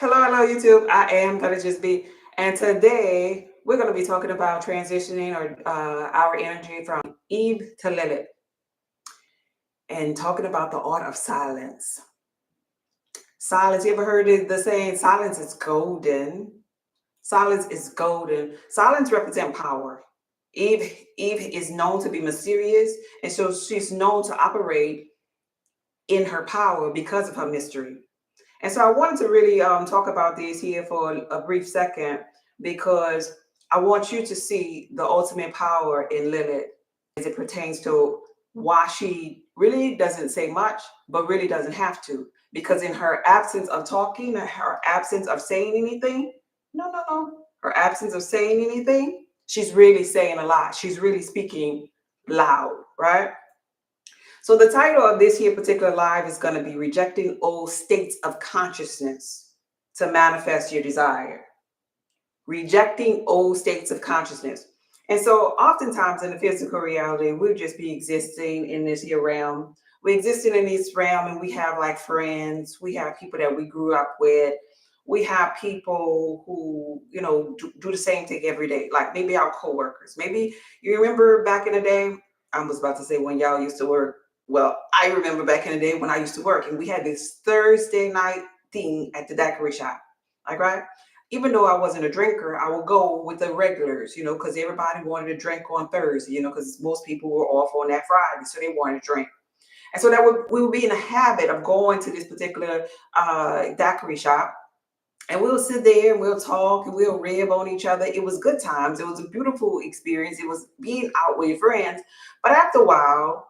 Hello, YouTube. I am gonna just be, and today we're gonna be talking about transitioning or our energy from Eve to Lilith, and talking about the art of silence. Silence. You ever heard the saying, "Silence is golden"? Silence is golden. Silence represents power. Eve is known to be mysterious, and so she's known to operate in her power because of her mystery. And so I wanted to really talk about this here for a brief second because I want you to see the ultimate power in Lilith as it pertains to why she really doesn't say much, but really doesn't have to. Because in her absence of talking, her absence of saying anything, no, her absence of saying anything, she's really saying a lot. She's really speaking loud, right? So the title of this here particular live is going to be Rejecting Old States of Consciousness to Manifest Your Desire. Rejecting old states of consciousness. And so oftentimes in the physical reality, we'll just be existing in this here realm. We're existing in this realm and we have like friends, we have people that we grew up with. We have people who, do the same thing every day, like maybe our coworkers. Maybe you remember back in the day, I was about to say when y'all used to work. Well, I remember back in the day when I used to work and we had this Thursday night thing at the daiquiri shop. Like, right? Even though I wasn't a drinker, I would go with the regulars, because everybody wanted to drink on Thursday, because most people were off on that Friday, so they wanted to drink. And so we would be in the habit of going to this particular daiquiri shop, and we'll sit there and we'll talk and we'll rib on each other. It was good times. It was a beautiful experience. It was being out with your friends. But after a while,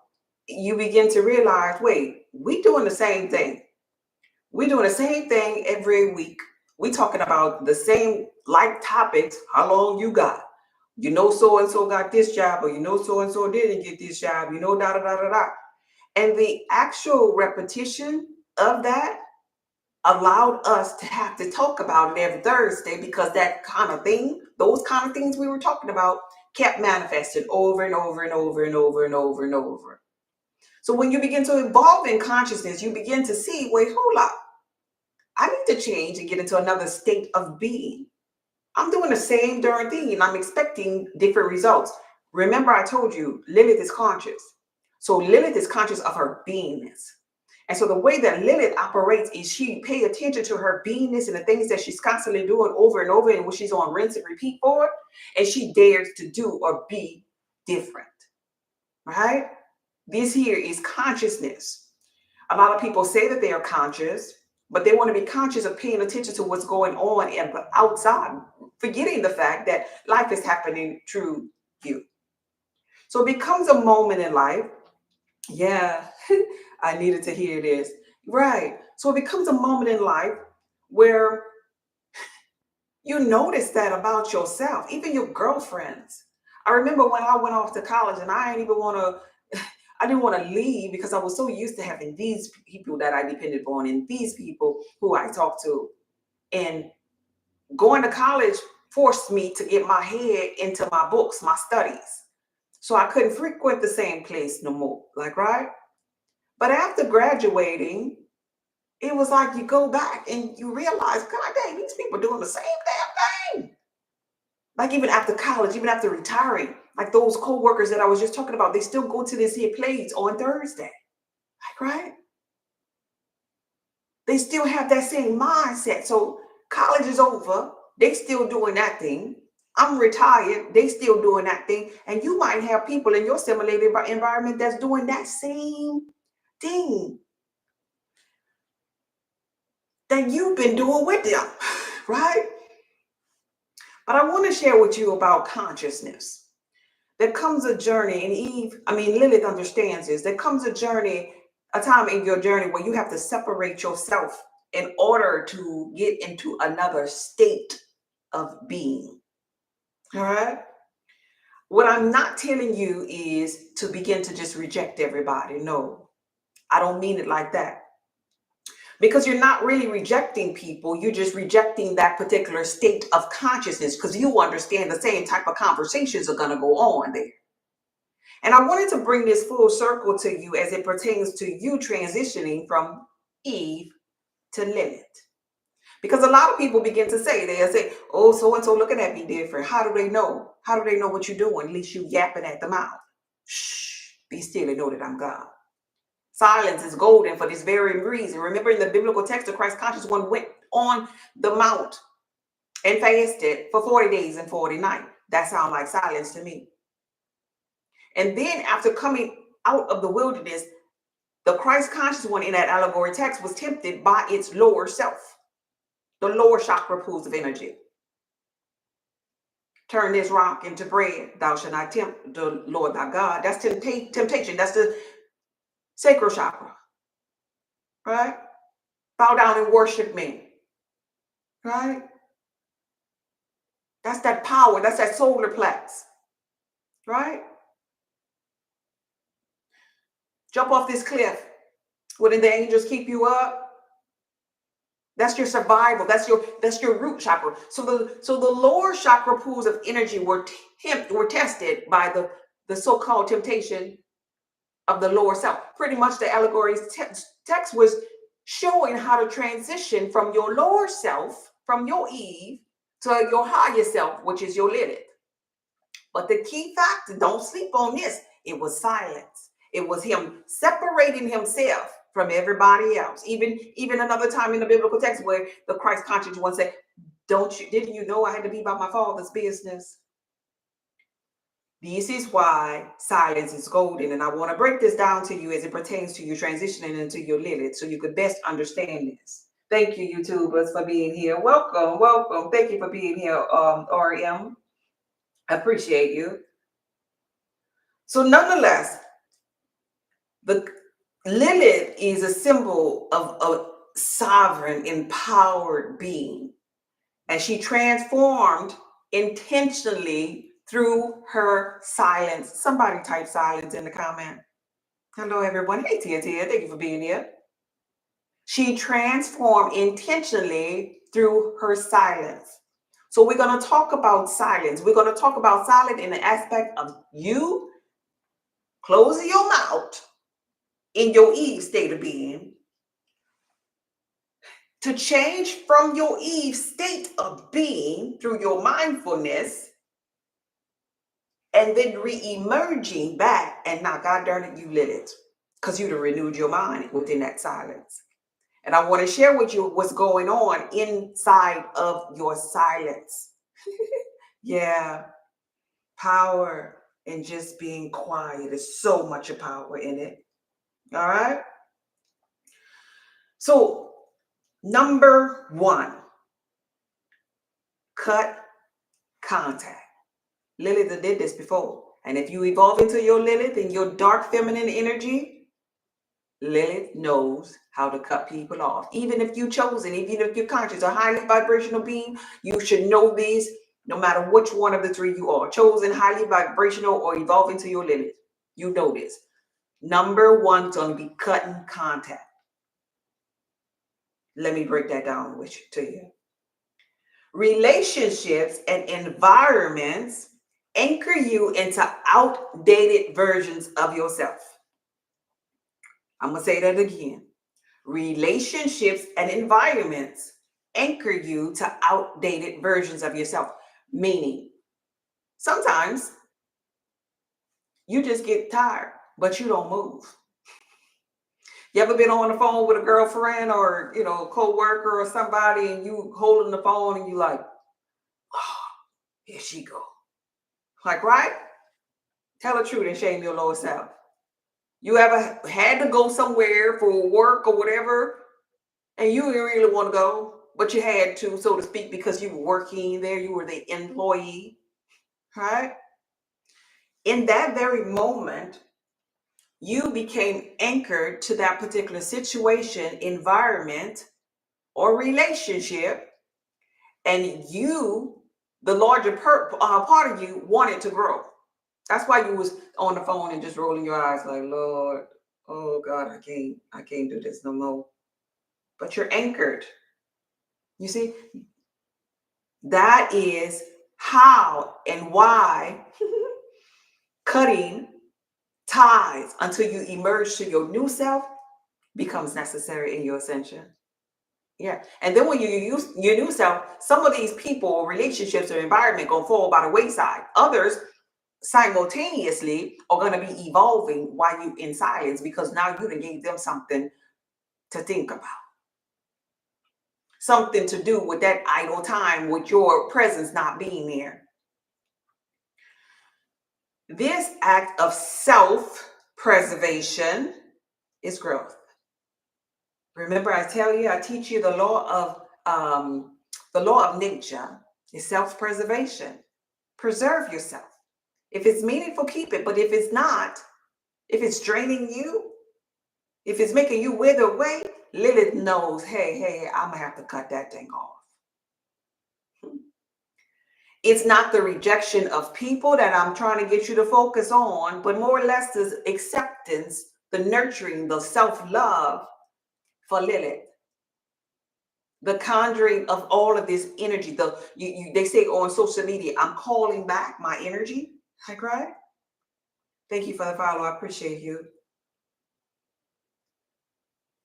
you begin to realize, wait, we doing the same thing. We're doing the same thing every week. We talking about the same like topics. How long you got? So and so got this job, or so and so didn't get this job. Da da da da da. And the actual repetition of that allowed us to have to talk about it every Thursday because that kind of thing, those kind of things we were talking about, kept manifesting over and over and over and over and over and over. So when you begin to evolve in consciousness, you begin to see, wait, hold up. I need to change and get into another state of being. I'm doing the same darn thing and I'm expecting different results. Remember, I told you Lilith is conscious. So Lilith is conscious of her beingness. And so the way that Lilith operates is she pay attention to her beingness and the things that she's constantly doing over and over and what she's on rinse and repeat for, and she dares to do or be different. Right? This here is consciousness. A lot of people say that they are conscious, but they want to be conscious of paying attention to what's going on outside, forgetting the fact that life is happening through you. So it becomes a moment in life. Yeah, I needed to hear this. Right. So it becomes a moment in life where you notice that about yourself, even your girlfriends. I remember when I went off to college and I didn't want to leave because I was so used to having these people that I depended on and these people who I talked to. And going to college forced me to get my head into my books, my studies. So I couldn't frequent the same place no more. Like, right? But after graduating, it was like you go back and you realize, God dang, these people are doing the same damn thing. Like even after college, even after retiring, like those co-workers that I was just talking about, they still go to this here place on Thursday. Like, right? They still have that same mindset. So college is over. They still doing that thing. I'm retired. They still doing that thing. And you might have people in your simulated environment that's doing that same thing that you've been doing with them, right? But I want to share with you about consciousness. There comes a journey, and Lilith understands this. There comes a journey, a time in your journey where you have to separate yourself in order to get into another state of being. All right? What I'm not telling you is to begin to just reject everybody. No, I don't mean it like that. Because you're not really rejecting people, you're just rejecting that particular state of consciousness because you understand the same type of conversations are going to go on there. And I wanted to bring this full circle to you as it pertains to you transitioning from Eve to Lilith. Because a lot of people begin to say, they'll say, oh, so-and-so looking at me different. How do they know? How do they know what you're doing? At least you yapping at the mouth. Shh, be still and know that I'm God. Silence is golden for this very reason. Remember, in the biblical text, the Christ conscious one went on the mount and fasted for 40 days and 40 nights. That sounds like silence to me. And then after coming out of the wilderness, the Christ conscious one in that allegory text was tempted by its lower self, the lower chakra pools of energy. Turn this rock into bread. Thou shalt not tempt the Lord thy God. That's temptation. That's the sacral chakra. Right? Bow down and worship me. Right? That's that power. That's that solar plex. Right? Jump off this cliff. Wouldn't the angels keep you up? That's your survival. That's your root chakra. So the lower chakra pools of energy were tested by the so-called temptation of the lower self. Pretty much the allegory's text was showing how to transition from your lower self, from your Eve, to your higher self, which is your Lilith. But the key factor, don't sleep on this, it was silence. It was him separating himself from everybody else. Even another time in the biblical text where the Christ conscious one said, didn't you know I had to be about my Father's business? This is why silence is golden. And I want to break this down to you as it pertains to you transitioning into your Lilith so you could best understand this. Thank you, YouTubers, for being here. Welcome, welcome. Thank you for being here, RM. I appreciate you. So nonetheless, the Lilith is a symbol of a sovereign, empowered being. And she transformed intentionally through her silence. Somebody type silence in the comment. Hello, everyone. Hey, Tia. Thank you for being here. She transformed intentionally through her silence. So we're going to talk about silence. We're going to talk about silence in the aspect of you closing your mouth in your Eve state of being to change from your Eve state of being through your mindfulness and then re-emerging back and now, God darn it, you Lilith, because you'd have renewed your mind within that silence. And I want to share with you what's going on inside of your silence. Yeah, power in just being quiet. There's so much power in it. All right. So, number one, cut contact. Lilith did this before. And if you evolve into your Lilith and your dark feminine energy, Lilith knows how to cut people off. Even if you're chosen, even if you're conscious, a highly vibrational being, you should know these no matter which one of the three you are. Chosen, highly vibrational, or evolve into your Lilith. You know this. Number one is going to be cutting contact. Let me break that down to you. Relationships and environments anchor you into outdated versions of yourself. I'm going to say that again. Relationships and environments anchor you to outdated versions of yourself. Meaning, sometimes you just get tired, but you don't move. You ever been on the phone with a girlfriend or, co-worker or somebody and you holding the phone and you like, oh, here she go. Like, right? Tell the truth and shame your lower self. You ever had to go somewhere for work or whatever, and you didn't really want to go, but you had to, so to speak, because you were working there, you were the employee, right? In that very moment, you became anchored to that particular situation, environment, or relationship, and you, the larger part of you, wanted to grow. That's why you was on the phone and just rolling your eyes like, Lord, oh God, I can't do this no more. But you're anchored. You see, that is how and why cutting ties until you emerge to your new self becomes necessary in your ascension. Yeah. And then when you use your new self, some of these people or relationships or environment gonna fall by the wayside. Others simultaneously are gonna be evolving while you in silence because now you done gave them something to think about, something to do with that idle time with your presence not being there. This act of self-preservation is growth. Remember, I teach you the law of nature is self-preservation. Preserve yourself. If it's meaningful, keep it. But if it's not, if it's draining you, if it's making you wither away, Lilith knows, hey, I'm gonna have to cut that thing off. It's not the rejection of people that I'm trying to get you to focus on, but more or less the acceptance, the nurturing, the self-love for Lilith. The conjuring of all of this energy. They say on social media, I'm calling back my energy. I cry. Thank you for the follow. I appreciate you.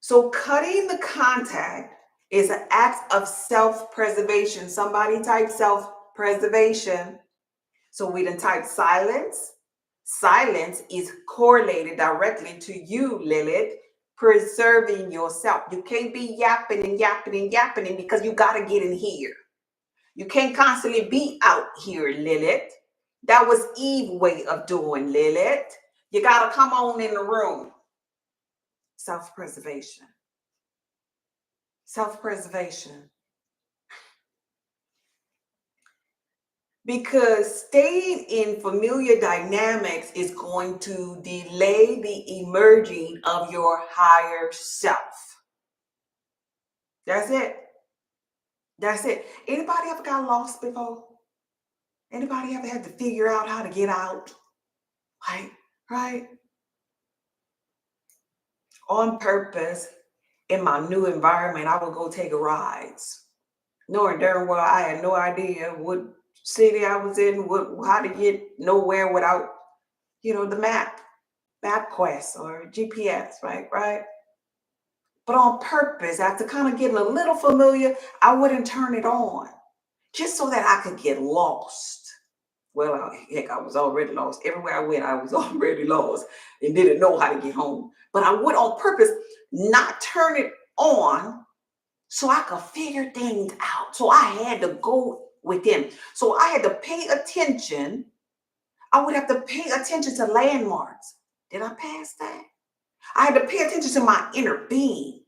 So cutting the contact is an act of self-preservation. Somebody type self-preservation. So we done type silence. Silence is correlated directly to you, Lilith, preserving yourself. You can't be yapping and yapping and yapping because you got to get in here. You can't constantly be out here, Lilith. That was Eve's way of doing, Lilith. You got to come on in the room. Self-preservation. Self-preservation. Because staying in familiar dynamics is going to delay the emerging of your higher self. That's it. That's it. Anybody ever got lost before? Anybody ever had to figure out how to get out? Right? On purpose, in my new environment, I would go take a rides, knowing darn well I had no idea what city I was in, how to get nowhere without, the MapQuest or GPS, right? But on purpose, after kind of getting a little familiar, I wouldn't turn it on just so that I could get lost. Well, heck, I was already lost. Everywhere I went, I was already lost and didn't know how to get home. But I would on purpose not turn it on so I could figure things out. So I had to go within. So I had to pay attention. I would have to pay attention to landmarks. Did I pass that? I had to pay attention to my inner being.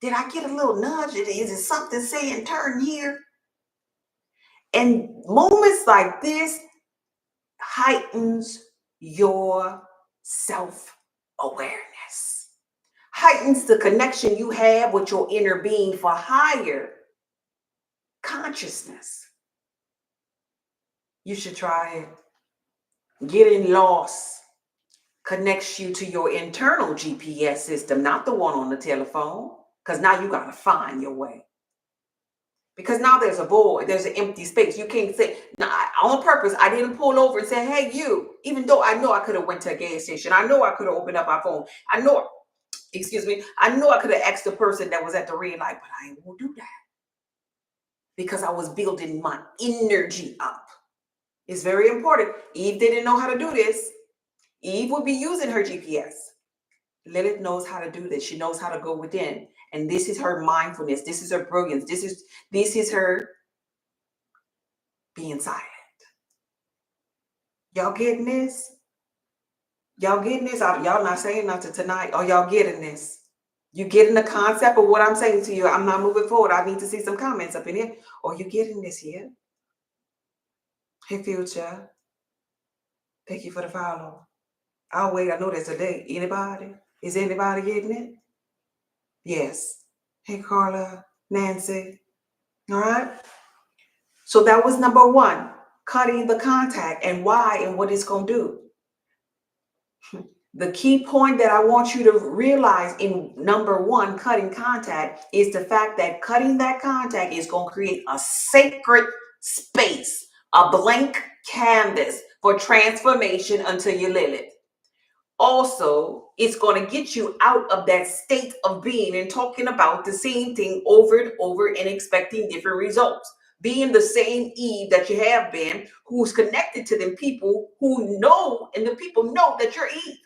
Did I get a little nudge? Is it something saying turn here? And moments like this heightens your self-awareness, heightens the connection you have with your inner being for higher consciousness. You should try it. Getting lost connects you to your internal GPS system, not the one on the telephone, because now you got to find your way. Because now there's a void, there's an empty space. You can't say, no, on purpose, I didn't pull over and say, hey, you, even though I know I could have went to a gas station. I know I could have opened up my phone. I know I could have asked the person that was at the red light, but I ain't gonna do that. Because I was building my energy up. It's very important. Eve didn't know how to do this. Eve would be using her GPS. Lilith knows how to do this. She knows how to go within. And this is her mindfulness. This is her brilliance. This is her being silent. Y'all getting this? Y'all getting this? Y'all not saying nothing tonight. Are y'all getting this? You getting the concept of what I'm saying to you? I'm not moving forward. I need to see some comments up in here. Are you getting this here? Hey, Future. Thank you for the follow. I'll wait. I know there's a date. Anybody? Is anybody getting it? Yes. Hey, Carla, Nancy. All right. So that was number one, cutting the contact and why and what it's going to do. The key point that I want you to realize in number one, cutting contact, is the fact that cutting that contact is going to create a sacred space, a blank canvas for transformation until you live it. Also, it's going to get you out of that state of being and talking about the same thing over and over and expecting different results. Being the same Eve that you have been, who's connected to them people who know, and the people know that you're Eve.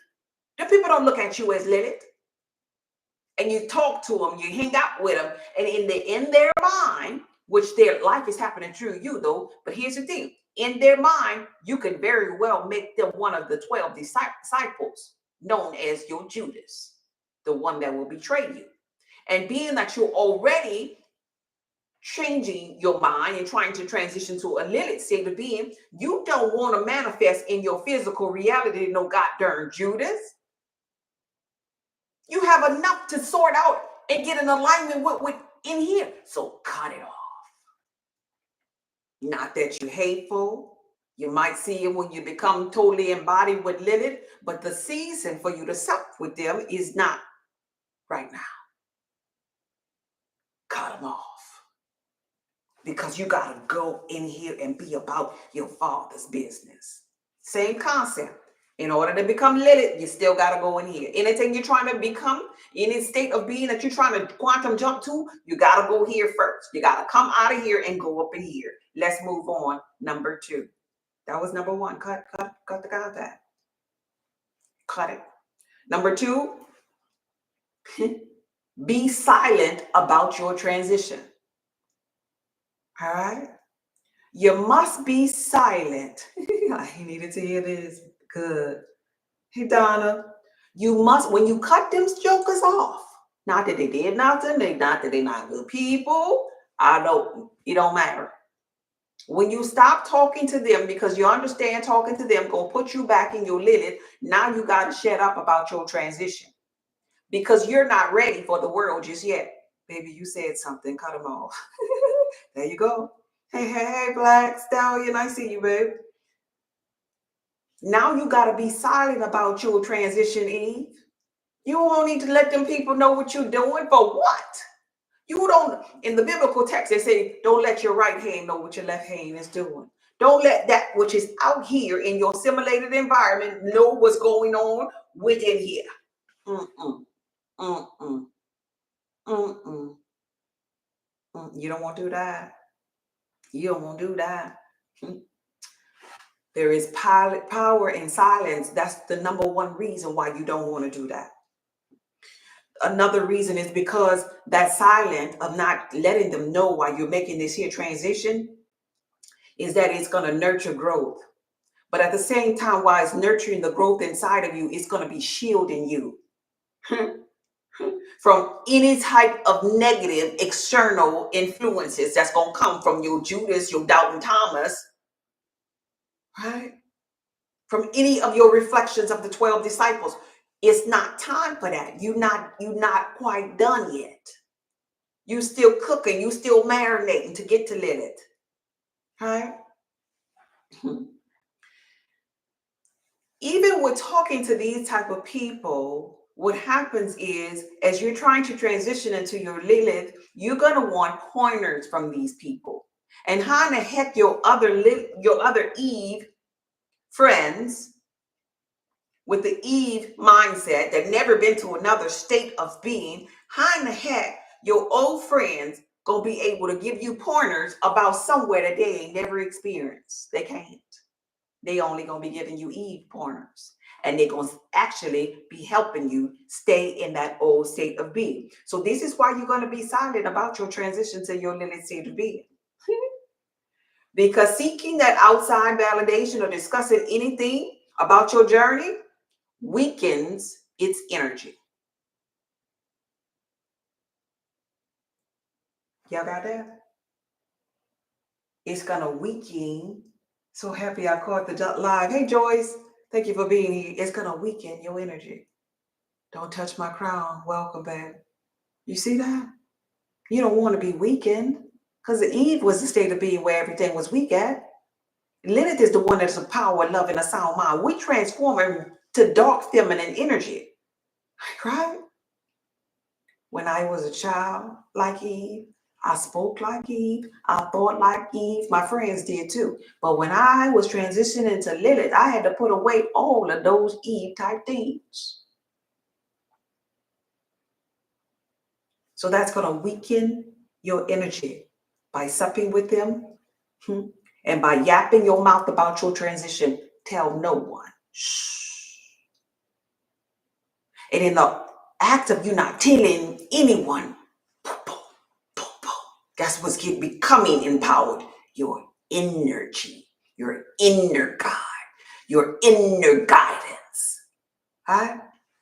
The people don't look at you as Lilith. And you talk to them, you hang out with them, and in their mind, which their life is happening through you though, but here's the thing, in their mind, you can very well make them one of the 12 disciples, known as your Judas, the one that will betray you. And being that you're already changing your mind and trying to transition to a Lilith state of being, you don't want to manifest in your physical reality no goddamn Judas. You have enough to sort out and get in alignment with in here. So cut it off. Not that you're hateful. You might see it when you become totally embodied with Lilith, but the season for you to sup with them is not right now. Cut them off. Because you got to go in here and be about your father's business. Same concept. In order to become Lilith, you still got to go in here. Anything you're trying to become, any state of being that you're trying to quantum jump to, you got to go here first. You got to come out of here and go up in here. Let's move on. Number 2. That was number 1. Cut the contact. Cut it. Number 2, be silent about your transition. All right? You must be silent. I needed to hear this. Good. Hey, Donna, you must, when you cut them jokers off, not that they did nothing, not that they're not good people, I don't, it don't matter. When you stop talking to them because you understand talking to them gonna put you back in your Lilith, now you got to shut up about your transition because you're not ready for the world just yet. Baby, you said something, cut them off. There you go. Hey, Black Stallion, I see you, babe. Now you got to be silent about your transition, Eve. You don't need to let them people know what you're doing. For what? You don't, in the biblical text, they say, don't let your right hand know what your left hand is doing. Don't let that which is out here in your simulated environment know what's going on within here. You don't want to do that. You don't want to do that. There is power in silence. That's the number 1 reason why you don't want to do that. Another reason is because that silence of not letting them know why you're making this here transition is that it's going to nurture growth. But at the same time, while it's nurturing the growth inside of you, it's going to be shielding you from any type of negative external influences that's going to come from your Judas, your Doubting Thomas, right? From any of your reflections of the 12 disciples. It's not time for that. You're not quite done yet. You still cooking, you still marinating to get to Lilith. Right? Even with talking to these type of people, what happens is, as you're trying to transition into your Lilith, you're gonna want pointers from these people. And how in the heck your other Eve friends with the Eve mindset that never been to another state of being, how in the heck your old friends gonna be able to give you pointers about somewhere that they ain't never experienced? They can't. They only gonna be giving you Eve pointers, and they're gonna actually be helping you stay in that old state of being. So this is why you're gonna be silent about your transition to your Lilith state of being. Because seeking that outside validation or discussing anything about your journey weakens its energy. Y'all got that? It's gonna weaken. So happy I caught the live. Hey Joyce, thank you for being here. It's gonna weaken your energy. Don't touch my crown. Welcome back. You see that? You don't want to be weakened, because Eve was the state of being where everything was weak at. Lilith is the one that's a power, love, and a sound mind. We transform to dark feminine energy. Right? When I was a child like Eve, I spoke like Eve. I thought like Eve. My friends did too. But when I was transitioning to Lilith, I had to put away all of those Eve type things. So that's going to weaken your energy by supping with them and by yapping your mouth about your transition. Tell no one. Shh. And in the act of you not telling anyone, guess what's becoming empowered? Your energy, your inner God, your inner guidance. Right?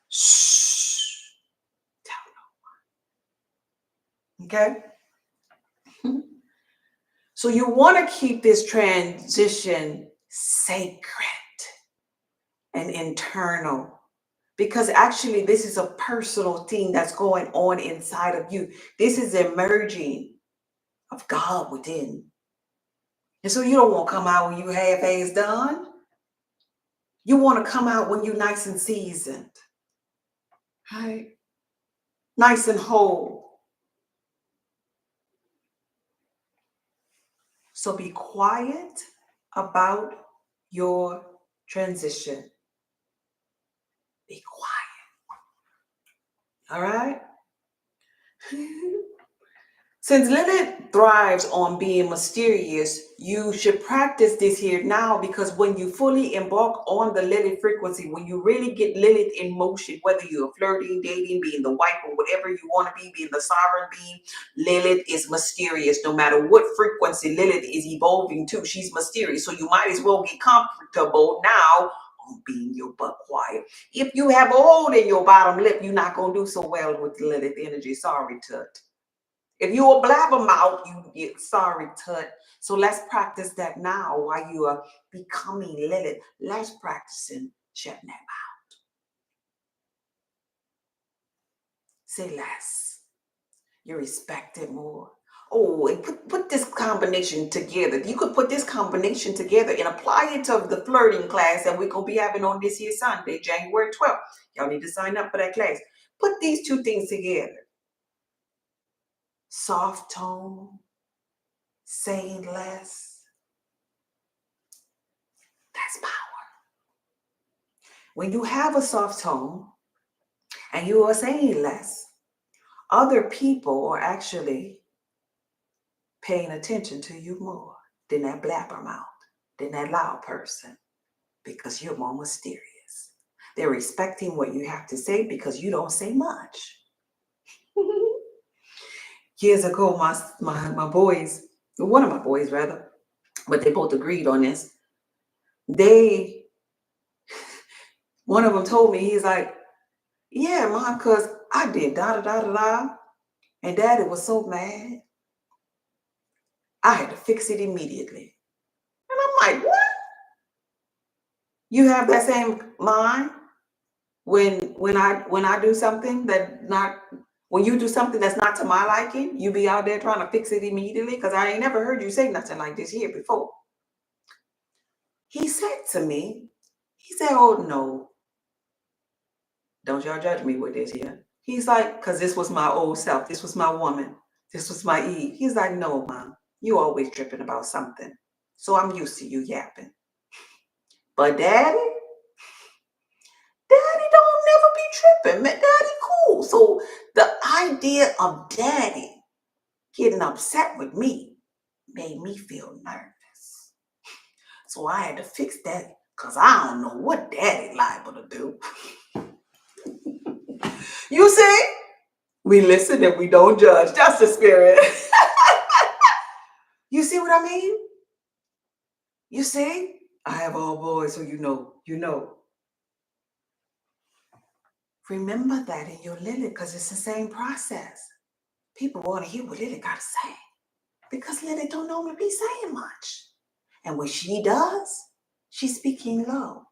Shh. Tell no one. Okay? So you want to keep this transition sacred and internal, because actually this is a personal thing that's going on inside of you. This is emerging of God within. And so you don't want to come out when you half-ass done. You want to come out when you're nice and seasoned. Right? Nice and whole. So be quiet about your transition. Be quiet. All right? Since Lilith thrives on being mysterious, you should practice this here now, because when you fully embark on the Lilith frequency, when you really get Lilith in motion, whether you're flirting, dating, being the wife, or whatever you want to be, being the sovereign being, Lilith is mysterious. No matter what frequency Lilith is evolving to, she's mysterious. So you might as well get comfortable now on being your butt quiet. If you have a hole in your bottom lip, you're not going to do so well with Lilith energy. Sorry, Tut. If you're a blabbermouth, you get sorry, Tut. So let's practice that now while you are becoming Lilith. Let's practice in shutting that mouth. Say less. You respect it more. Oh, and put this combination together. You could put this combination together and apply it to the flirting class that we're going to be having on this here Sunday, January 12th. Y'all need to sign up for that class. Put these two things together. Soft tone, saying less. That's power. When you have a soft tone and you are saying less, other people are actually paying attention to you more than that blabbermouth, than that loud person, because you're more mysterious. They're respecting what you have to say because you don't say much. Years ago, my boys, one of my boys rather, but they both agreed on this. One of them told me, he's like, yeah, Mom, because I did da-da-da-da-da, and Daddy was so mad. I had to fix it immediately. And I'm like, what? You have that same mind when I do something when you do something that's not to my liking, you be out there trying to fix it immediately? Because I ain't never heard you say nothing like this here before. He said to me, he said, oh no, don't y'all judge me with this here. He's like, because this was my old self. This was my woman. This was my Eve. He's like, no, Mom, you always tripping about something. So I'm used to you yapping. But Daddy don't never be tripping. Man, Daddy cool. So the idea of Daddy getting upset with me made me feel nervous. So I had to fix that, because I don't know what Daddy liable to do. You see? We listen and we don't judge. That's the spirit. You see what I mean? You see? I have all boys, so you know. Remember that in your Lilith, because it's the same process. People want to hear what Lilith got to say, because Lilith don't normally be saying much. And when she does, she's speaking low.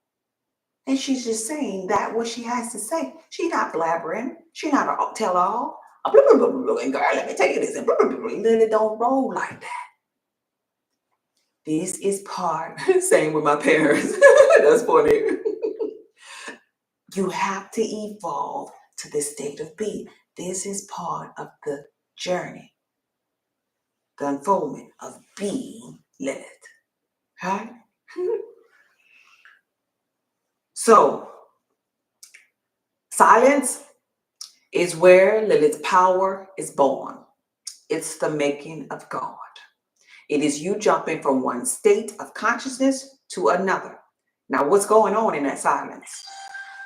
And she's just saying that what she has to say. She's not blabbering. She's not a tell-all. And girl, let me tell you this. And Lilith don't roll like that. This is part, same with my parents. That's funny. You have to evolve to this state of being. This is part of the journey. the unfoldment of being Lilith. Right? So, silence is where Lilith's power is born. It's the making of God. It is you jumping from one state of consciousness to another. Now, what's going on in that silence?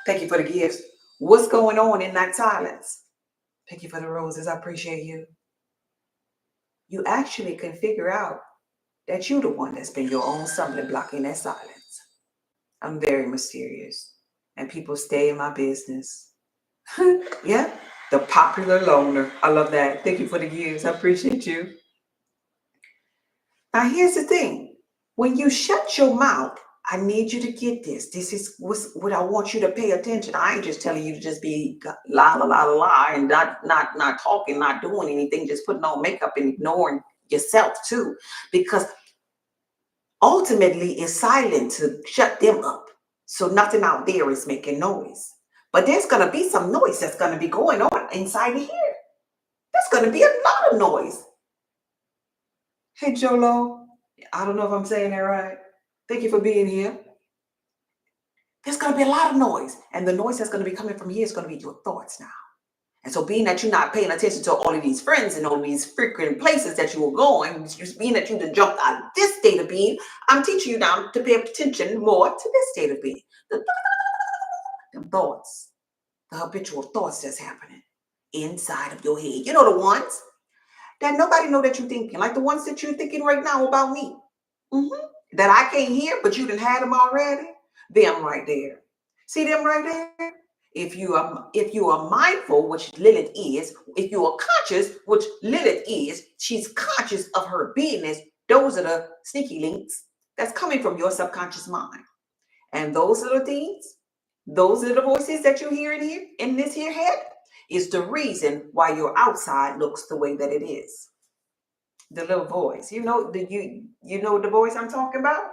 Thank you for the gifts. What's going on in that silence? Thank you for the roses. I appreciate you. You actually can figure out that you're the one that's been your own stumbling block in that silence. I'm very mysterious, and people stay in my business. Yeah, the popular loner. I love that. Thank you for the gifts. I appreciate you. Now, here's the thing. When you shut your mouth, I need you to get this. This is what I want you to pay attention. I ain't just telling you to just be la la la la la and not talking, not doing anything, just putting on makeup and ignoring yourself too. Because ultimately it's silent to shut them up. So nothing out there is making noise. But there's gonna be some noise that's gonna be going on inside of here. There's gonna be a lot of noise. Hey Jolo, I don't know if I'm saying that right. Thank you for being here. There's going to be a lot of noise. And the noise that's going to be coming from here is going to be your thoughts now. And so being that you're not paying attention to all of these friends and all these frequent places that you were going, just being that you done jumped out of this state of being, I'm teaching you now to pay attention more to this state of being. The thoughts, the habitual thoughts that's happening inside of your head. You know, the ones that nobody know that you're thinking, like the ones that you're thinking right now about me. That I can't hear, but you done had them already. Them right there. See them right there? If you are mindful, which Lilith is, if you are conscious, which Lilith is, she's conscious of her beingness. Those are the sneaky links that's coming from your subconscious mind. And those are the things, those are the voices that you hear in here, in this here head, is the reason why your outside looks the way that it is. The little voice, you know the voice I'm talking about.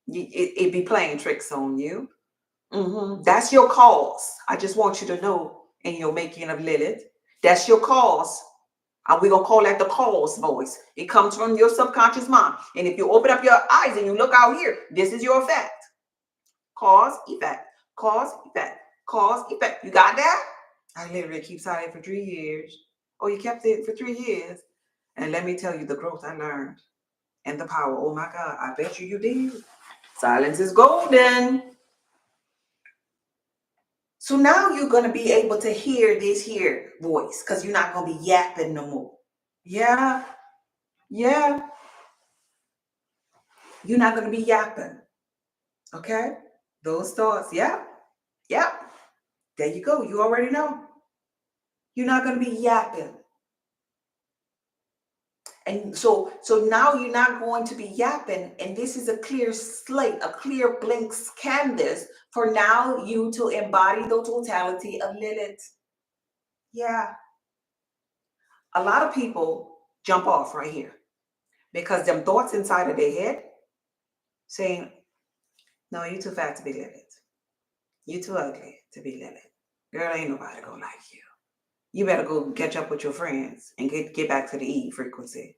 It be playing tricks on you. That's your cause. I just want you to know in your making of Lilith, that's your cause. And we're going to call that the cause voice. It comes from your subconscious mind. And if you open up your eyes and you look out here, this is your effect. Cause, effect. Cause, effect. Cause, effect. You got that? I literally keep silent for 3 years. Oh, you kept it for 3 years. And let me tell you the growth I learned and the power. Oh my God, I bet you did. Silence is golden. So now you're going to be able to hear this here voice because you're not going to be yapping no more. Yeah. You're not going to be yapping. Okay? Those thoughts. Yeah. There you go. You already know. You're not going to be yapping. And so now you're not going to be yapping, and this is a clear slate, a clear blank canvas for now you to embody the totality of Lilith. Yeah. A lot of people jump off right here because them thoughts inside of their head saying, no, you too fat to be Lilith. You too ugly to be Lilith. Girl, ain't nobody gonna like you. You better go catch up with your friends and get back to the E frequency.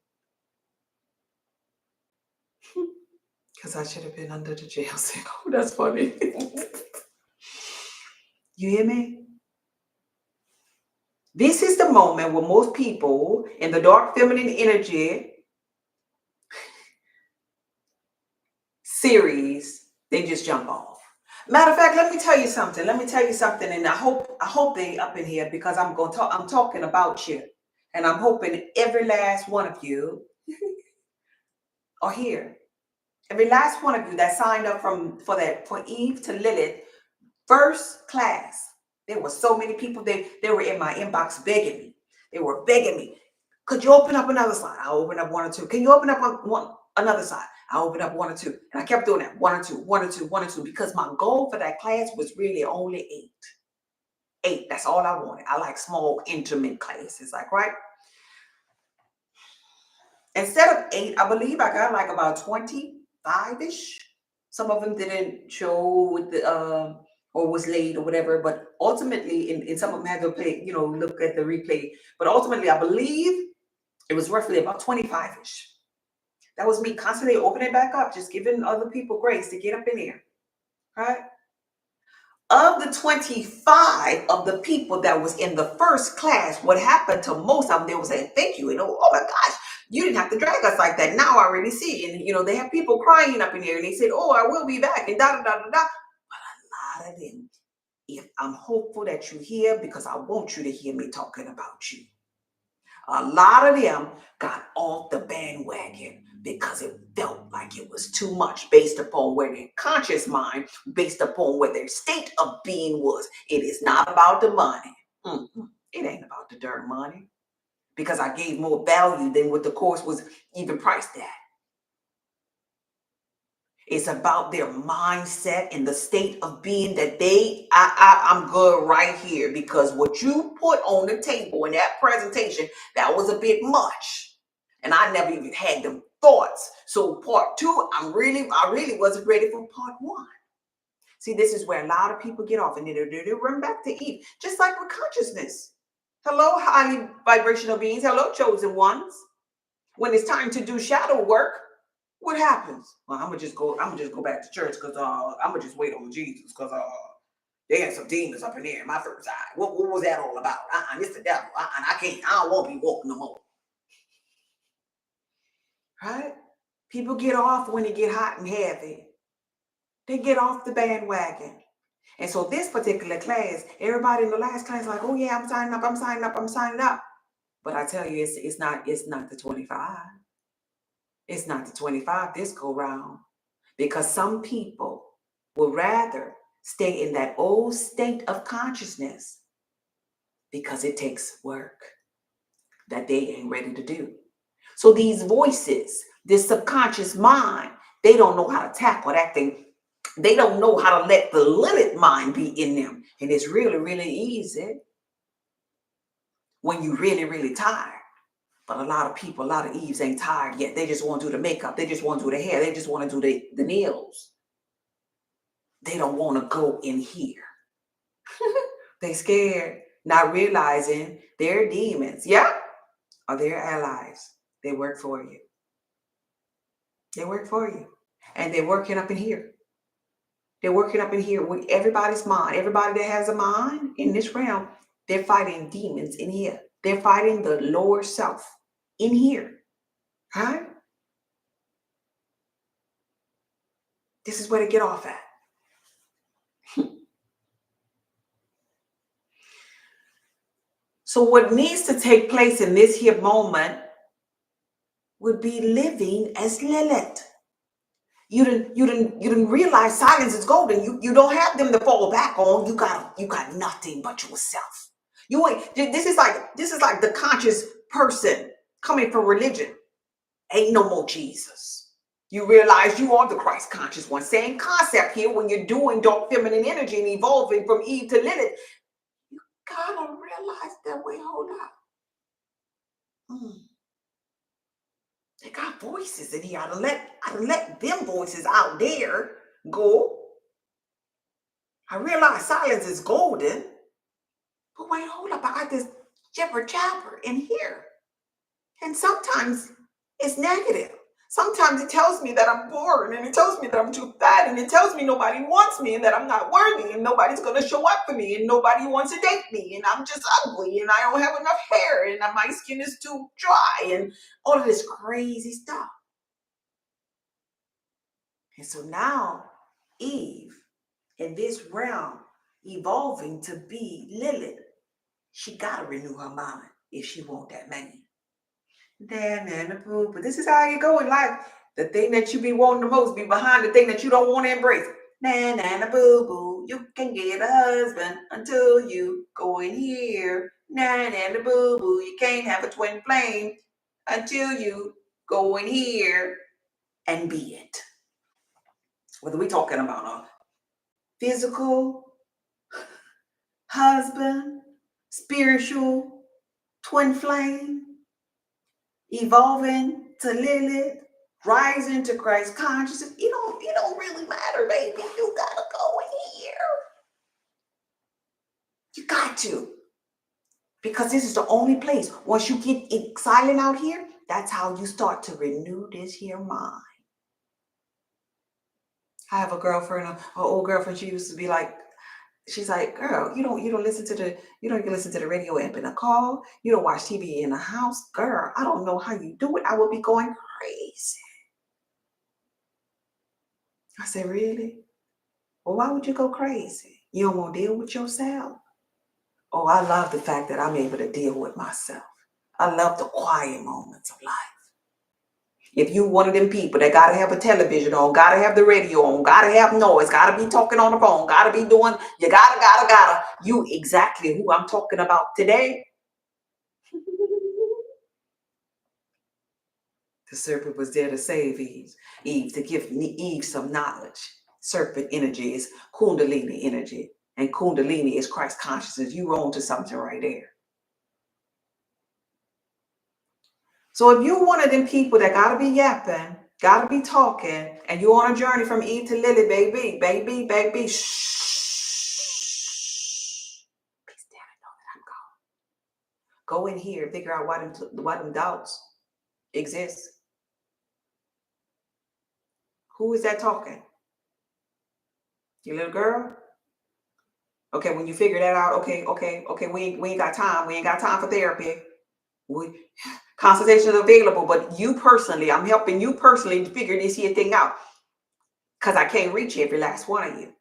Because I should have been under the jail cell. That's funny. You hear me? This is the moment where most people in the dark feminine energy series, they just jump off. Matter of fact, let me tell you something. And I hope they up in here because I'm talking about you. And I'm hoping every last one of you are here. Every last one of you that signed up for Eve to Lilith first class. There were so many people, they were in my inbox begging me. They were begging me. Could you open up another slide? I'll open up 1 or 2. Can you open up another side? I'll open up 1 or 2. And I kept doing that. 1 or 2, 1 or 2, 1 or 2, because my goal for that class was really only 8. 8. That's all I wanted. I like small, intimate classes, like, right? Instead of 8, I believe I got like about 25-ish. Some of them didn't show with the or was late or whatever, but ultimately, in some of them had to play, look at the replay. But ultimately, I believe It was roughly about 25-ish. That was me constantly opening back up, just giving other people grace to get up in here, right? Of the 25 of the people that was in the first class, what happened to most of them, they were saying, thank you. And oh my gosh, you didn't have to drag us like that. Now I really see. And, they have people crying up in here and they said, oh, I will be back and da, da, da, da, da. But a lot of them, if I'm hopeful that you hear, because I want you to hear me talking about you. A lot of them got off the bandwagon because it felt like it was too much based upon where their conscious mind, based upon where their state of being was. It is not about the money. It ain't about the darn money, because I gave more value than what the course was even priced at. It's about their mindset and the state of being that I'm good right here, because what you put on the table in that presentation, that was a bit much. And I never even had them thoughts. So part two, I really wasn't ready for part one. See, this is where a lot of people get off and they run back to Eve, just like with consciousness. Hello, highly vibrational beings. Hello, chosen ones. When it's time to do shadow work, what happens? Well, I'm gonna just go back to church because I'm gonna just wait on Jesus because they had some demons up in there in my first eye. What was that all about? It's the devil. I don't want to be woke no more. Right? People get off when it get hot and heavy. They get off the bandwagon. And so this particular class, everybody in the last class like, oh yeah, I'm signing up. But I tell you, it's not the 25. It's not the 25 this go round, because some people will rather stay in that old state of consciousness because it takes work that they ain't ready to do. So these voices, this subconscious mind, they don't know how to tackle that thing. They don't know how to let the Lilith mind be in them. And it's really, really easy when you really, really tired. But a lot of people, a lot of Eves ain't tired yet. They just want to do the makeup. They just want to do the hair. They just want to do the nails. They don't want to go in here. They scared, not realizing they're demons. Yeah, are their allies. They work for you. They work for you. And they're working up in here. They're working up in here with everybody's mind. Everybody that has a mind in this realm, they're fighting demons in here. They're fighting the lower self in here. Right? This is where they get off at. So what needs to take place in this here moment would be living as Lilith. You didn't realize silence is golden. You don't have them to fall back on. You got nothing but yourself. You ain't. This is like the conscious person coming from religion. Ain't no more Jesus. You realize you are the Christ conscious one. Same concept here when you're doing dark feminine energy and evolving from Eve to Lilith. You gotta realize that. Wait, hold up. They got voices in here. I let them voices out there go. I realize silence is golden. But wait, hold up. I got this jibber jabber in here. And sometimes it's negative. Sometimes it tells me that I'm boring, and it tells me that I'm too fat, and it tells me nobody wants me, and that I'm not worthy, and nobody's going to show up for me, and nobody wants to date me, and I'm just ugly, and I don't have enough hair, and my skin is too dry, and all of this crazy stuff. And so now Eve, in this realm, evolving to be Lilith, she got to renew her mind if she want that man. But this is how you go in life. The thing that you be wanting the most be behind the thing that you don't want to embrace. Boo-boo, you can get a husband until you go in here. Boo-boo, you can't have a twin flame until you go in here and be it. Whether we're talking about a physical husband, spiritual twin flame, evolving to Lilith, rising to Christ consciousness, it don't really matter, baby. You gotta go in here. You got to. Because this is the only place. Once you get it silent out here, that's how you start to renew this here mind. I have a girlfriend, an old girlfriend. She used to be like, she's like, girl, you don't listen to you don't even listen to the radio app in the car. You don't watch TV in the house, girl. I don't know how you do it. I would be going crazy. I said, really? Well, why would you go crazy? You don't want to deal with yourself? Oh, I love the fact that I'm able to deal with myself. I love the quiet moments of life. If you one of them people that gotta have a television on, gotta have the radio on, gotta have noise, gotta be talking on the phone, gotta be doing, you gotta, you exactly who I'm talking about today. The serpent was there to save Eve, to give Eve some knowledge. Serpent energy is Kundalini energy, and Kundalini is Christ consciousness. You on to something right there. So if you're one of them people that gotta be yapping, gotta be talking, and you're on a journey from Eve to Lilith, baby, shh. Be still and know that I'm gone. Go in here, figure out why them doubts exist. Who is that talking? Your little girl? Okay, when you figure that out, okay, we ain't got time. We ain't got time for therapy. Consultation is available, but you personally, I'm helping you personally to figure this here thing out. Because I can't reach every last one of you.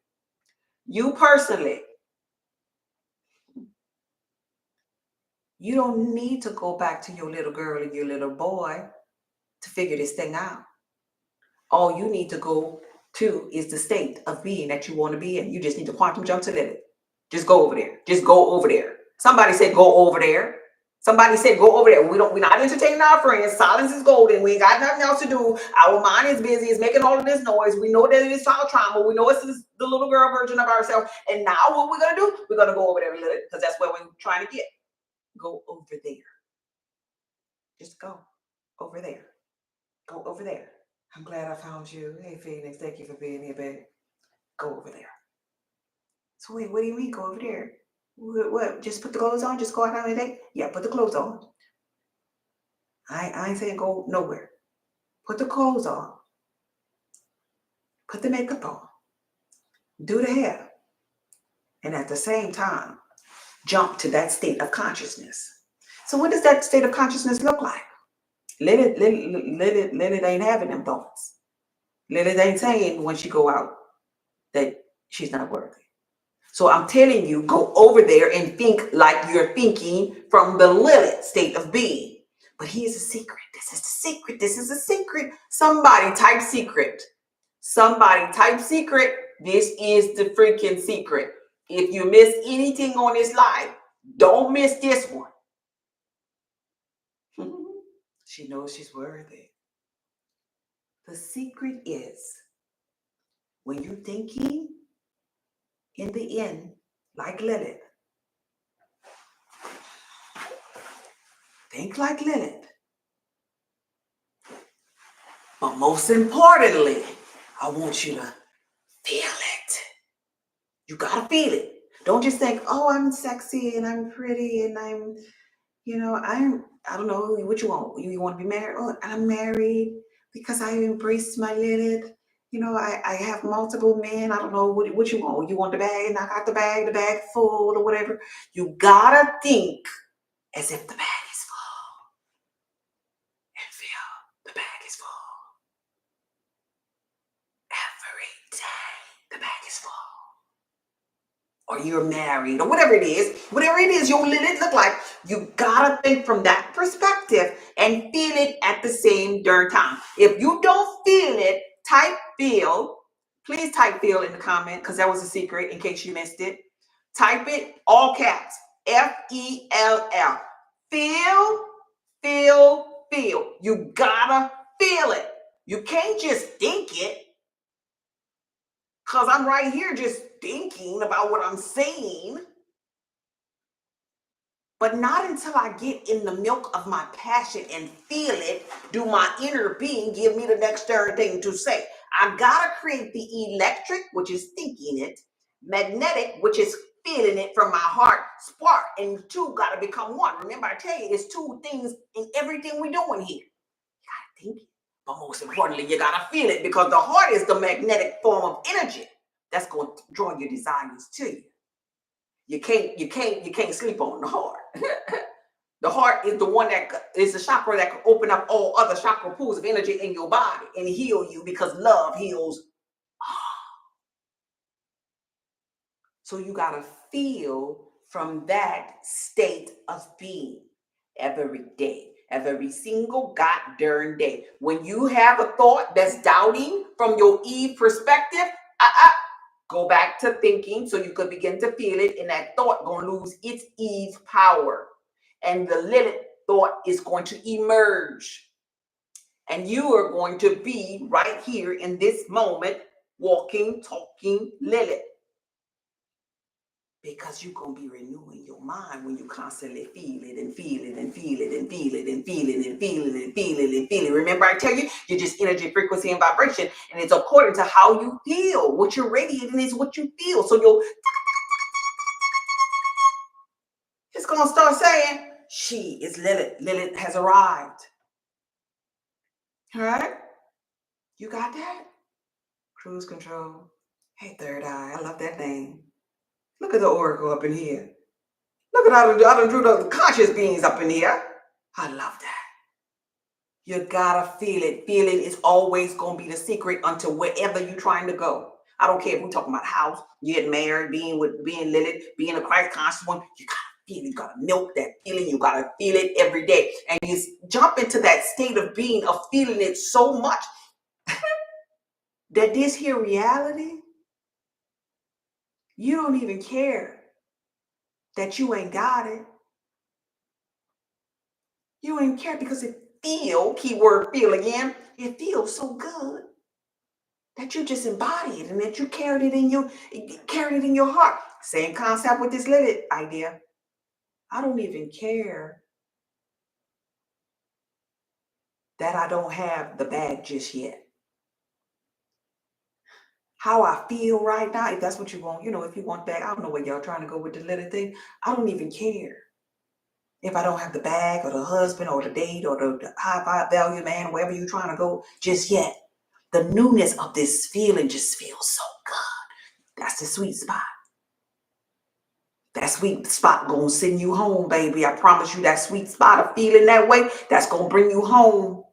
You personally, you don't need to go back to your little girl and your little boy to figure this thing out. All you need to go to is the state of being that you want to be in. You just need to quantum jump to Lilith. Just go over there. Just go over there. Somebody said go over there. Somebody said go over there. We're not entertaining our friends. Silence is golden. We ain't got nothing else to do. Our mind is busy. It's making all of this noise. We know that it is child trauma. We know it's the little girl version of ourselves. And now what we're going to do, we're going to go over there a little, because that's where we're trying to get. Go over there. Just go over there. Go over there. I'm glad I found you. Hey, Phoenix, thank you for being here, babe. Go over there. So wait, what do you mean go over there? What? Just put the clothes on? Just go out on a date? Yeah, put the clothes on. I ain't saying go nowhere. Put the clothes on. Put the makeup on. Do the hair. And at the same time, jump to that state of consciousness. So what does that state of consciousness look like? Lilith ain't having them thoughts. Lilith ain't saying when she go out that she's not worthy. So I'm telling you, go over there and think like you're thinking from the Lilith state of being. But here's a secret. This is the secret. This is a secret. Somebody type secret. Somebody type secret. This is the freaking secret. If you miss anything on this live, don't miss this one. She knows she's worthy. The secret is when you're thinking in the end, like Lilith, think like Lilith. But most importantly, I want you to feel it. You gotta feel it. Don't just think, oh, I'm sexy and I'm pretty and I'm, I don't know what you want. You want to be married? Oh, I'm married because I embraced my Lilith. I have multiple men. I don't know what you want. You want the bag and I got the bag full or whatever. You gotta think as if the bag is full and feel the bag is full. Every day the bag is full. Or you're married, or whatever it is your Lilith look like, you gotta think from that perspective and feel it at the same darn time. If you don't feel it, type feel. Please type feel in the comment, because that was a secret in case you missed it. Type it all caps, F-E-L-L. Feel. You gotta feel it. You can't just think it. Because I'm right here just thinking about what I'm saying. But not until I get in the milk of my passion and feel it, do my inner being give me the next thing to say. I gotta create the electric, which is thinking it, magnetic, which is feeling it from my heart spark, and two got to become one. Remember, I tell you, it's two things in everything we're doing here. You got to think it, but most importantly, you got to feel it, because the heart is the magnetic form of energy that's going to draw your desires to you. You can't sleep on the heart. The heart is the one that is the chakra that can open up all other chakra pools of energy in your body and heal you, because love heals. So you got to feel from that state of being every day, every single goddamn day. When you have a thought that's doubting from your Eve perspective, go back to thinking so you could begin to feel it, and that thought going to lose its Eve power. And the Lilith thought is going to emerge. And you are going to be right here in this moment, walking, talking Lilith. Because you're going to be renewing your mind when you constantly feel it and feel it and feel it and feel it and feel it and feel it and feel it and feel it. Remember, I tell you, you're just energy, frequency, and vibration. And it's according to how you feel. What you're radiating is what you feel. So you're just going to start saying, she is Lilith. Lilith has arrived. All right? You got that? Cruise control. Hey, third eye. I love that name. Look at the oracle up in here. Look at how I done drew the conscious beings up in here. I love that. You gotta feel it. Feeling is always gonna be the secret unto wherever you're trying to go. I don't care if we're talking about house, you get married, being Lilith, being a Christ conscious one. You gotta feel it. You gotta milk that feeling. You gotta feel it every day. And you jump into that state of being, of feeling it so much that this here reality, you don't even care that you ain't got it. You ain't care because it keyword feel again, it feels so good that you just embody it and that you carried it in your heart. Same concept with this Lilith idea. I don't even care that I don't have the bag just yet. How I feel right now, if that's what you want, if you want that, I don't know where y'all trying to go with the Lilith thing. I don't even care if I don't have the bag or the husband or the date or the high value man, wherever you're trying to go just yet. The newness of this feeling just feels so good. That's the sweet spot. That sweet spot gonna send you home, baby. I promise you, that sweet spot of feeling that way, that's gonna bring you home.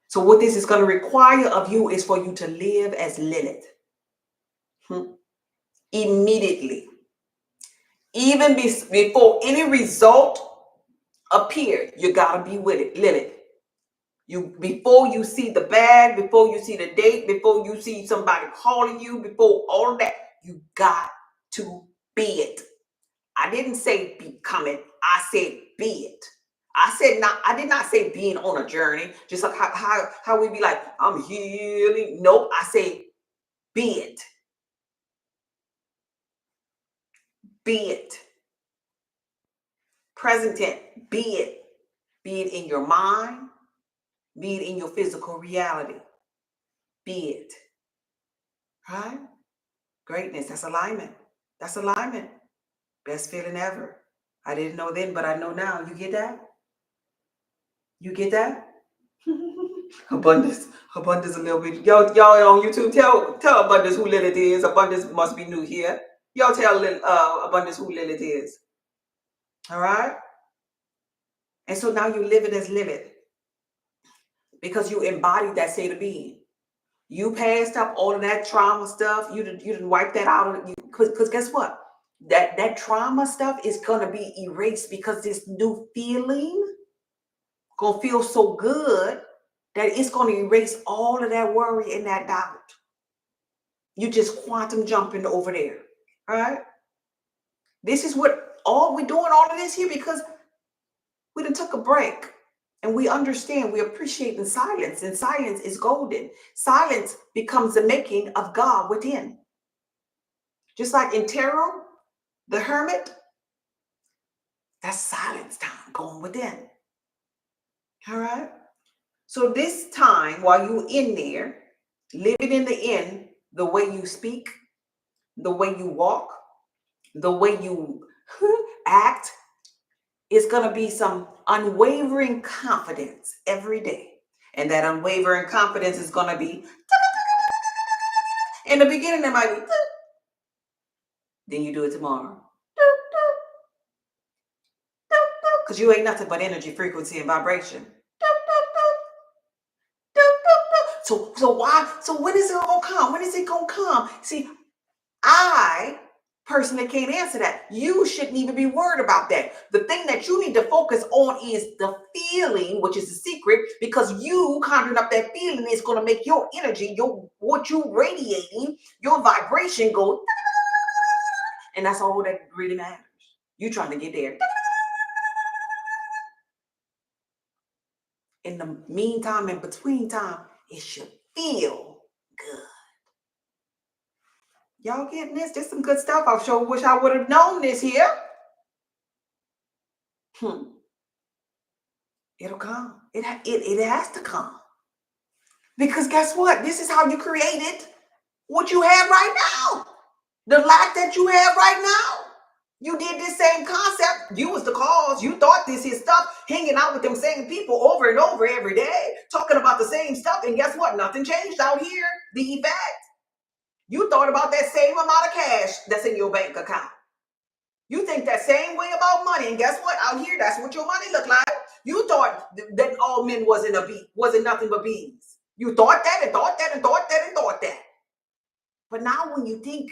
So what this is gonna require of you is for you to live as Lilith. Immediately. Even before any result appears, you gotta be with it, Lilith. Before you see the bag, before you see the date, before you see somebody calling you, before all of that, you got to be it. I didn't say become it. I said be it. I did not say being on a journey, just like how we be like, I'm healing. Nope, I say be it. Be it. Present tense, be it. Be it in your mind, be it in your physical reality. Be it. Right? Greatness, that's alignment. That's alignment. Best feeling ever. I didn't know then, but I know now. You get that? You get that? Abundance a little bit. Y'all on YouTube, tell Abundance who Lilith is. Abundance must be new here. Y'all tell Abundance who Lilith is. All right? And so now you're living as Lilith because you embodied that state of being. You passed up all of that trauma stuff. You didn't wipe that out. Because guess what? That trauma stuff is going to be erased because this new feeling going to feel so good that it's going to erase all of that worry and that doubt. You just quantum jumping over there. All right? This is what we're doing all of this here because we done took a break. And we understand, we appreciate the silence, and silence is golden. Silence becomes the making of God within. Just like in tarot, the hermit, that's silence time going within. All right? So this time, while you're in there, living in the way you speak, the way you walk, the way you act, is going to be some unwavering confidence every day. And that unwavering confidence is going to be, in the beginning, it might be, then you do it tomorrow. Because you ain't nothing but energy, frequency, and vibration. So why? So when is it gonna come? When is it gonna come? See, I personally can't answer that. You shouldn't even be worried about that. The thing that you need to focus on is the feeling, which is the secret, because you conjuring up that feeling is gonna make your energy, what you radiating, your vibration go, and that's all that really matters. You trying to get there. In the meantime, in between time, it should feel good. Y'all getting this? This some good stuff. I sure wish I would have known this here. It'll come. It has to come. Because guess what? This is how you created what you have right now. The lack that you have right now. You did this same concept. You was the cause. You thought this is stuff, hanging out with them same people over and over every day, talking about the same stuff. And guess what? Nothing changed out here. The effect. You thought about that same amount of cash that's in your bank account. You think that same way about money. And guess what? Out here, that's what your money look like. You thought that all men wasn't nothing but bees. You thought that and thought that and thought that and thought that. But now when you think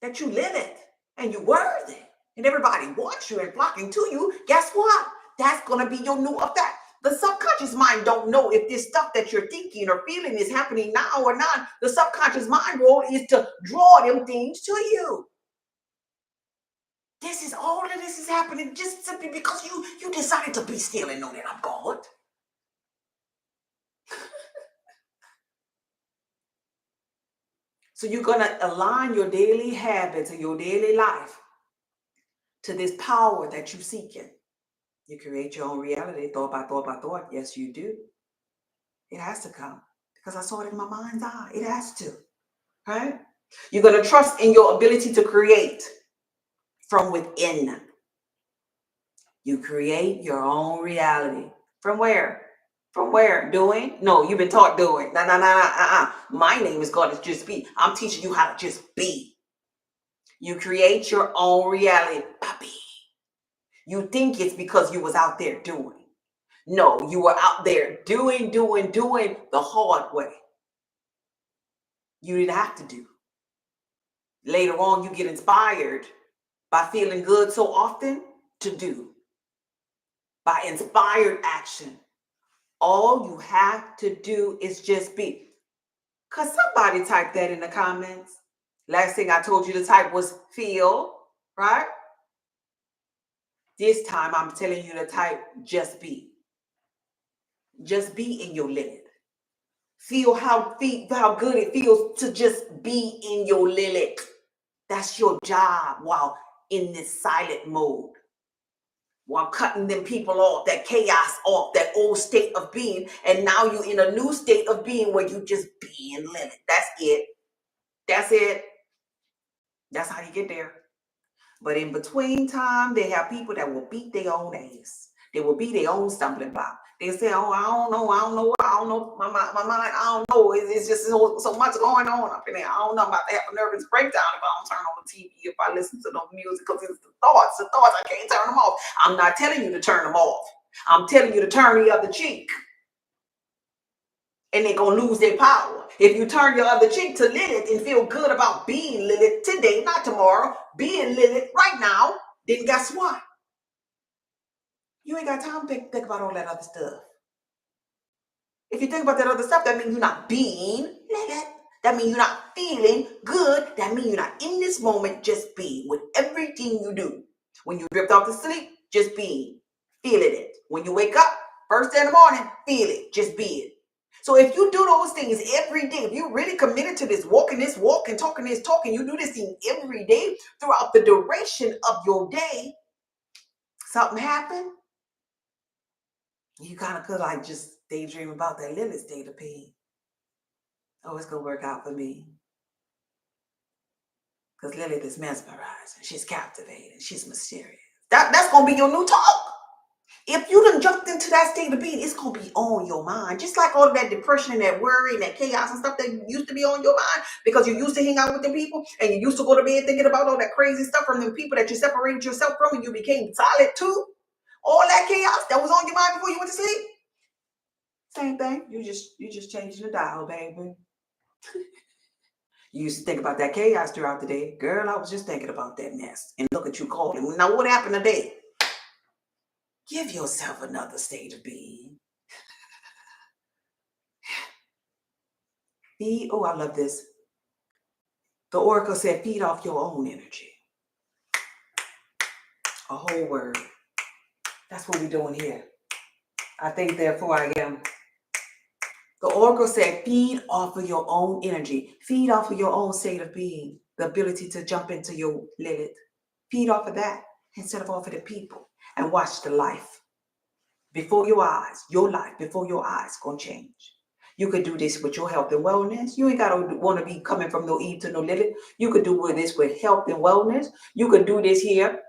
that you live it and you're worthy and everybody wants you and flocking to you, guess what? That's going to be your new effect. The subconscious mind don't know if this stuff that you're thinking or feeling is happening now or not. The subconscious mind role is to draw them things to you. This is all of this is happening just simply because you decided to be still and know that I'm God. So you're going to align your daily habits and your daily life to this power that you're seeking. You create your own reality, thought by thought by thought. Yes, you do. It has to come because I saw it in my mind's eye. It has to, right? You're going to trust in your ability to create from within. You create your own reality. From where? From where? Doing? No, you've been taught doing. Nah. My name is God. It's just be. I'm teaching you how to just be. You create your own reality, puppy. You think it's because you was out there doing. No, you were out there doing the hard way. You didn't have to do. Later on, you get inspired by feeling good so often to do. By inspired action. All you have to do is just be. Because somebody typed that in the comments. Last thing I told you to type was feel, right? This time I'm telling you to type just be. Just be in your Lilith. Feel how good it feels to just be in your Lilith. That's your job while in this silent mode. While cutting them people off, that chaos off, that old state of being. And now you're in a new state of being where you just be in Lilith. That's it. That's it. That's how you get there. But in between time, they have people that will beat their own ass. They will be their own stumbling block. They say, oh, I don't know, my mind, I don't know. It's just so much going on up in there. I don't know, I'm about to have a nervous breakdown if I don't turn on the TV, if I listen to no music, because it's the thoughts, I can't turn them off. I'm not telling you to turn them off. I'm telling you to turn the other cheek. And they're going to lose their power. If you turn your other cheek to Lilith and feel good about being Lilith today, not tomorrow, being Lilith right now, then guess what? You ain't got time to think about all that other stuff. If you think about that other stuff, that means you're not being Lilith. That means you're not feeling good. That means you're not in this moment, just being with everything you do. When you drift off to sleep, just being. Feeling it. When you wake up, first thing in the morning, feel it. Just be it. So if you do those things every day, if you're really committed to this walk and talking this talk, and you do this thing every day throughout the duration of your day, something happen, you kind of could like just daydream about that Lilith state of being. Oh, it's going to work out for me. Because Lilith is mesmerizing. She's captivating. She's mysterious. That's going to be your new talk. If you done jumped into that state of being, it's going to be on your mind. Just like all of that depression and that worry and that chaos and stuff that used to be on your mind because you used to hang out with the people and you used to go to bed thinking about all that crazy stuff from the people that you separated yourself from and you became silent too. All that chaos that was on your mind before you went to sleep. Same thing. You just changing the dial, baby. You used to think about that chaos throughout the day. Girl, I was just thinking about that mess. And look at you calling. Now what happened today? Give yourself another state of being. Oh, I love this. The oracle said, feed off your own energy. A whole word. That's what we're doing here. I think, therefore, I am. The oracle said, feed off of your own energy. Feed off of your own state of being. The ability to jump into your Lilith. Feed off of that instead of off of the people. And watch the life before your eyes. Your life before your eyes gonna change. You could do this with your health and wellness. You ain't gotta want to be coming from no Eve to no Lilith. You could do this with health and wellness. You could do this here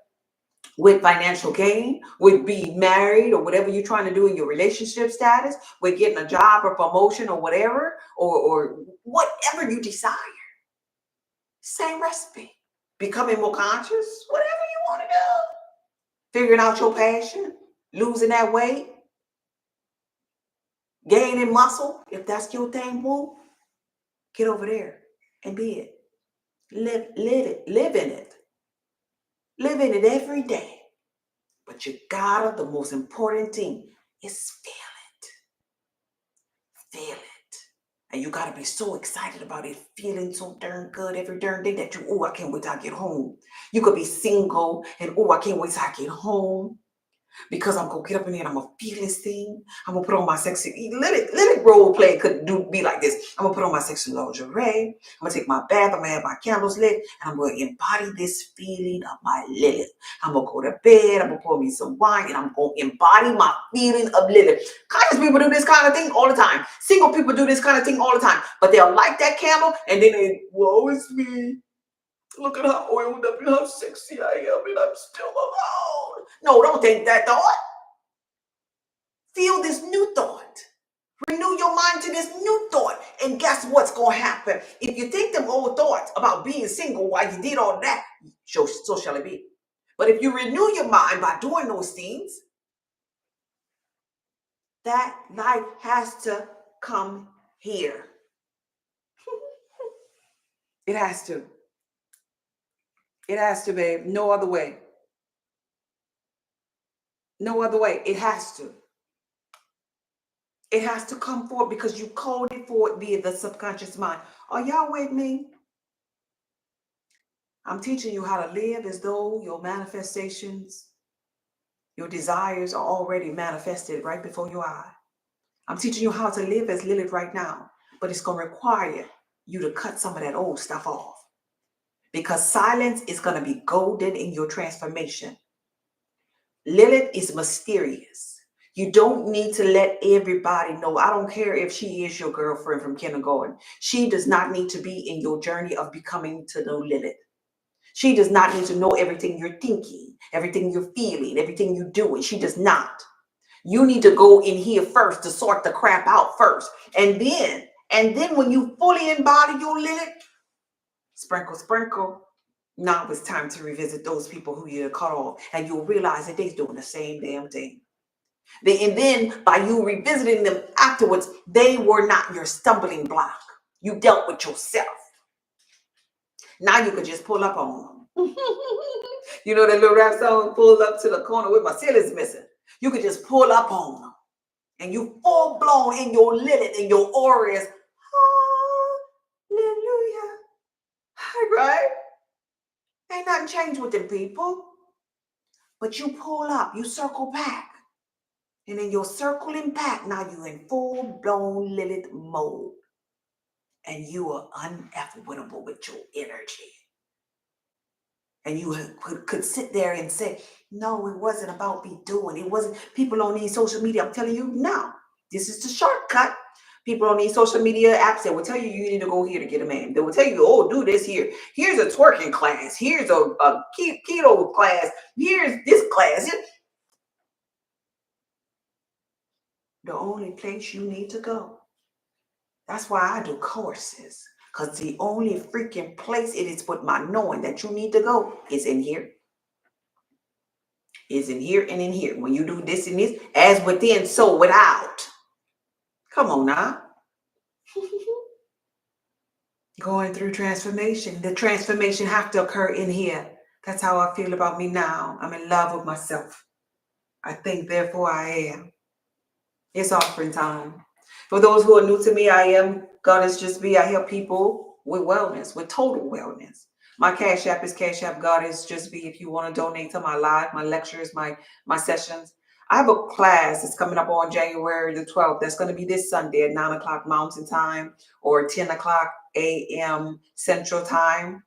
with financial gain, with being married or whatever you're trying to do in your relationship status, with getting a job or promotion or whatever, or whatever you desire. Same recipe. Becoming more conscious, whatever you want to do. Figuring out your passion, losing that weight, gaining muscle, if that's your thing, boo, get over there and be it. Live it. Live in it. Live in it every day. But you gotta, the most important thing is feel it. And you gotta be so excited about it, feeling so darn good every darn day that you, I can't wait till I get home. You could be single and, I can't wait till I get home. Because I'm gonna get up in here and I'm gonna feel this thing. I'm gonna put on my sexy, let it role play could be like this. I'm gonna put on my sexy lingerie. I'm gonna take my bath. I'm gonna have my candles lit, and I'm gonna embody this feeling of my Lilith. I'm gonna go to bed. I'm gonna pour me some wine, and I'm gonna embody my feeling of Lilith. Conscious people do this kind of thing all the time. Single people do this kind of thing all the time. But they'll light that candle, and then they, woe is me. Look at how oiled up and how sexy I am, and I'm still alone. No, don't think that thought. Feel this new thought. Renew your mind to this new thought. And guess what's going to happen? If you think them old thoughts about being single while you did all that, so shall it be. But if you renew your mind by doing those things, that life has to come here. It has to. It has to, babe. No other way. No other way. It has to. It has to come forward because you coded for it via the subconscious mind. Are y'all with me? I'm teaching you how to live as though your manifestations, your desires are already manifested right before your eye. I'm teaching you how to live as Lilith right now, but it's going to require you to cut some of that old stuff off. Because silence is going to be golden in your transformation. Lilith is mysterious. You don't need to let everybody know. I don't care if she is your girlfriend from kindergarten. She does not need to be in your journey of becoming to know Lilith. She does not need to know everything you're thinking, everything you're feeling, everything you're doing. She does not. You need to go in here first to sort the crap out first. And then when you fully embody your Lilith, sprinkle. Now it's time to revisit those people who you cut off, and you'll realize that they're doing the same damn thing. And then by you revisiting them afterwards, they were not your stumbling block. You dealt with yourself. Now you could just pull up on them. You know that little rap song, pull up to the corner with my ceilings missing. You could just pull up on them. And you full blown in your Lilith and your aura is, hallelujah. Right? Ain't nothing changed with them people. But you pull up, you circle back. And in your circling back, now you're in full-blown Lilith mode. And you are uneffable with your energy. And you could sit there and say, no, it wasn't about me doing. It wasn't people on these social media. I'm telling you, no, this is the shortcut. People on these social media apps that will tell you need to go here to get a man. They will tell you, oh, do this here. Here's a twerking class. Here's a keto class. Here's this class. The only place you need to go. That's why I do courses. Because the only freaking place it is with my knowing that you need to go is in here. Is in here and in here. When you do this and this, as within, so without. Come on now. Going through transformation. The transformation have to occur in here. That's how I feel about me now. I'm in love with myself. I think, therefore I am. It's offering time. For those who are new to me, I am Goddess Just Be. I help people with wellness, with total wellness. My Cash App is Cash App Goddess Just Be. If you want to donate to my live, my lectures, my sessions. I have a class that's coming up on January the 12th. That's going to be this Sunday at 9 o'clock Mountain Time or 10 o'clock a.m. Central Time.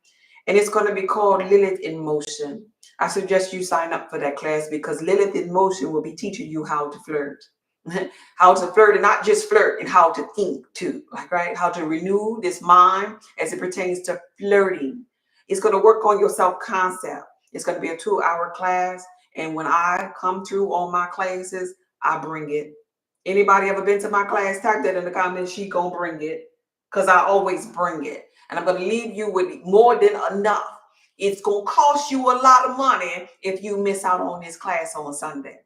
And it's going to be called Lilith in Motion. I suggest you sign up for that class because Lilith in Motion will be teaching you how to flirt. How to flirt, and not just flirt, and how to think too, like, right? How to renew this mind as it pertains to flirting. It's going to work on your self-concept. It's going to be a 2-hour class. And when I come through on my classes, I bring it. Anybody ever been to my class? Type that in the comments. She going to bring it because I always bring it. And I'm going to leave you with more than enough. It's going to cost you a lot of money if you miss out on this class on Sunday.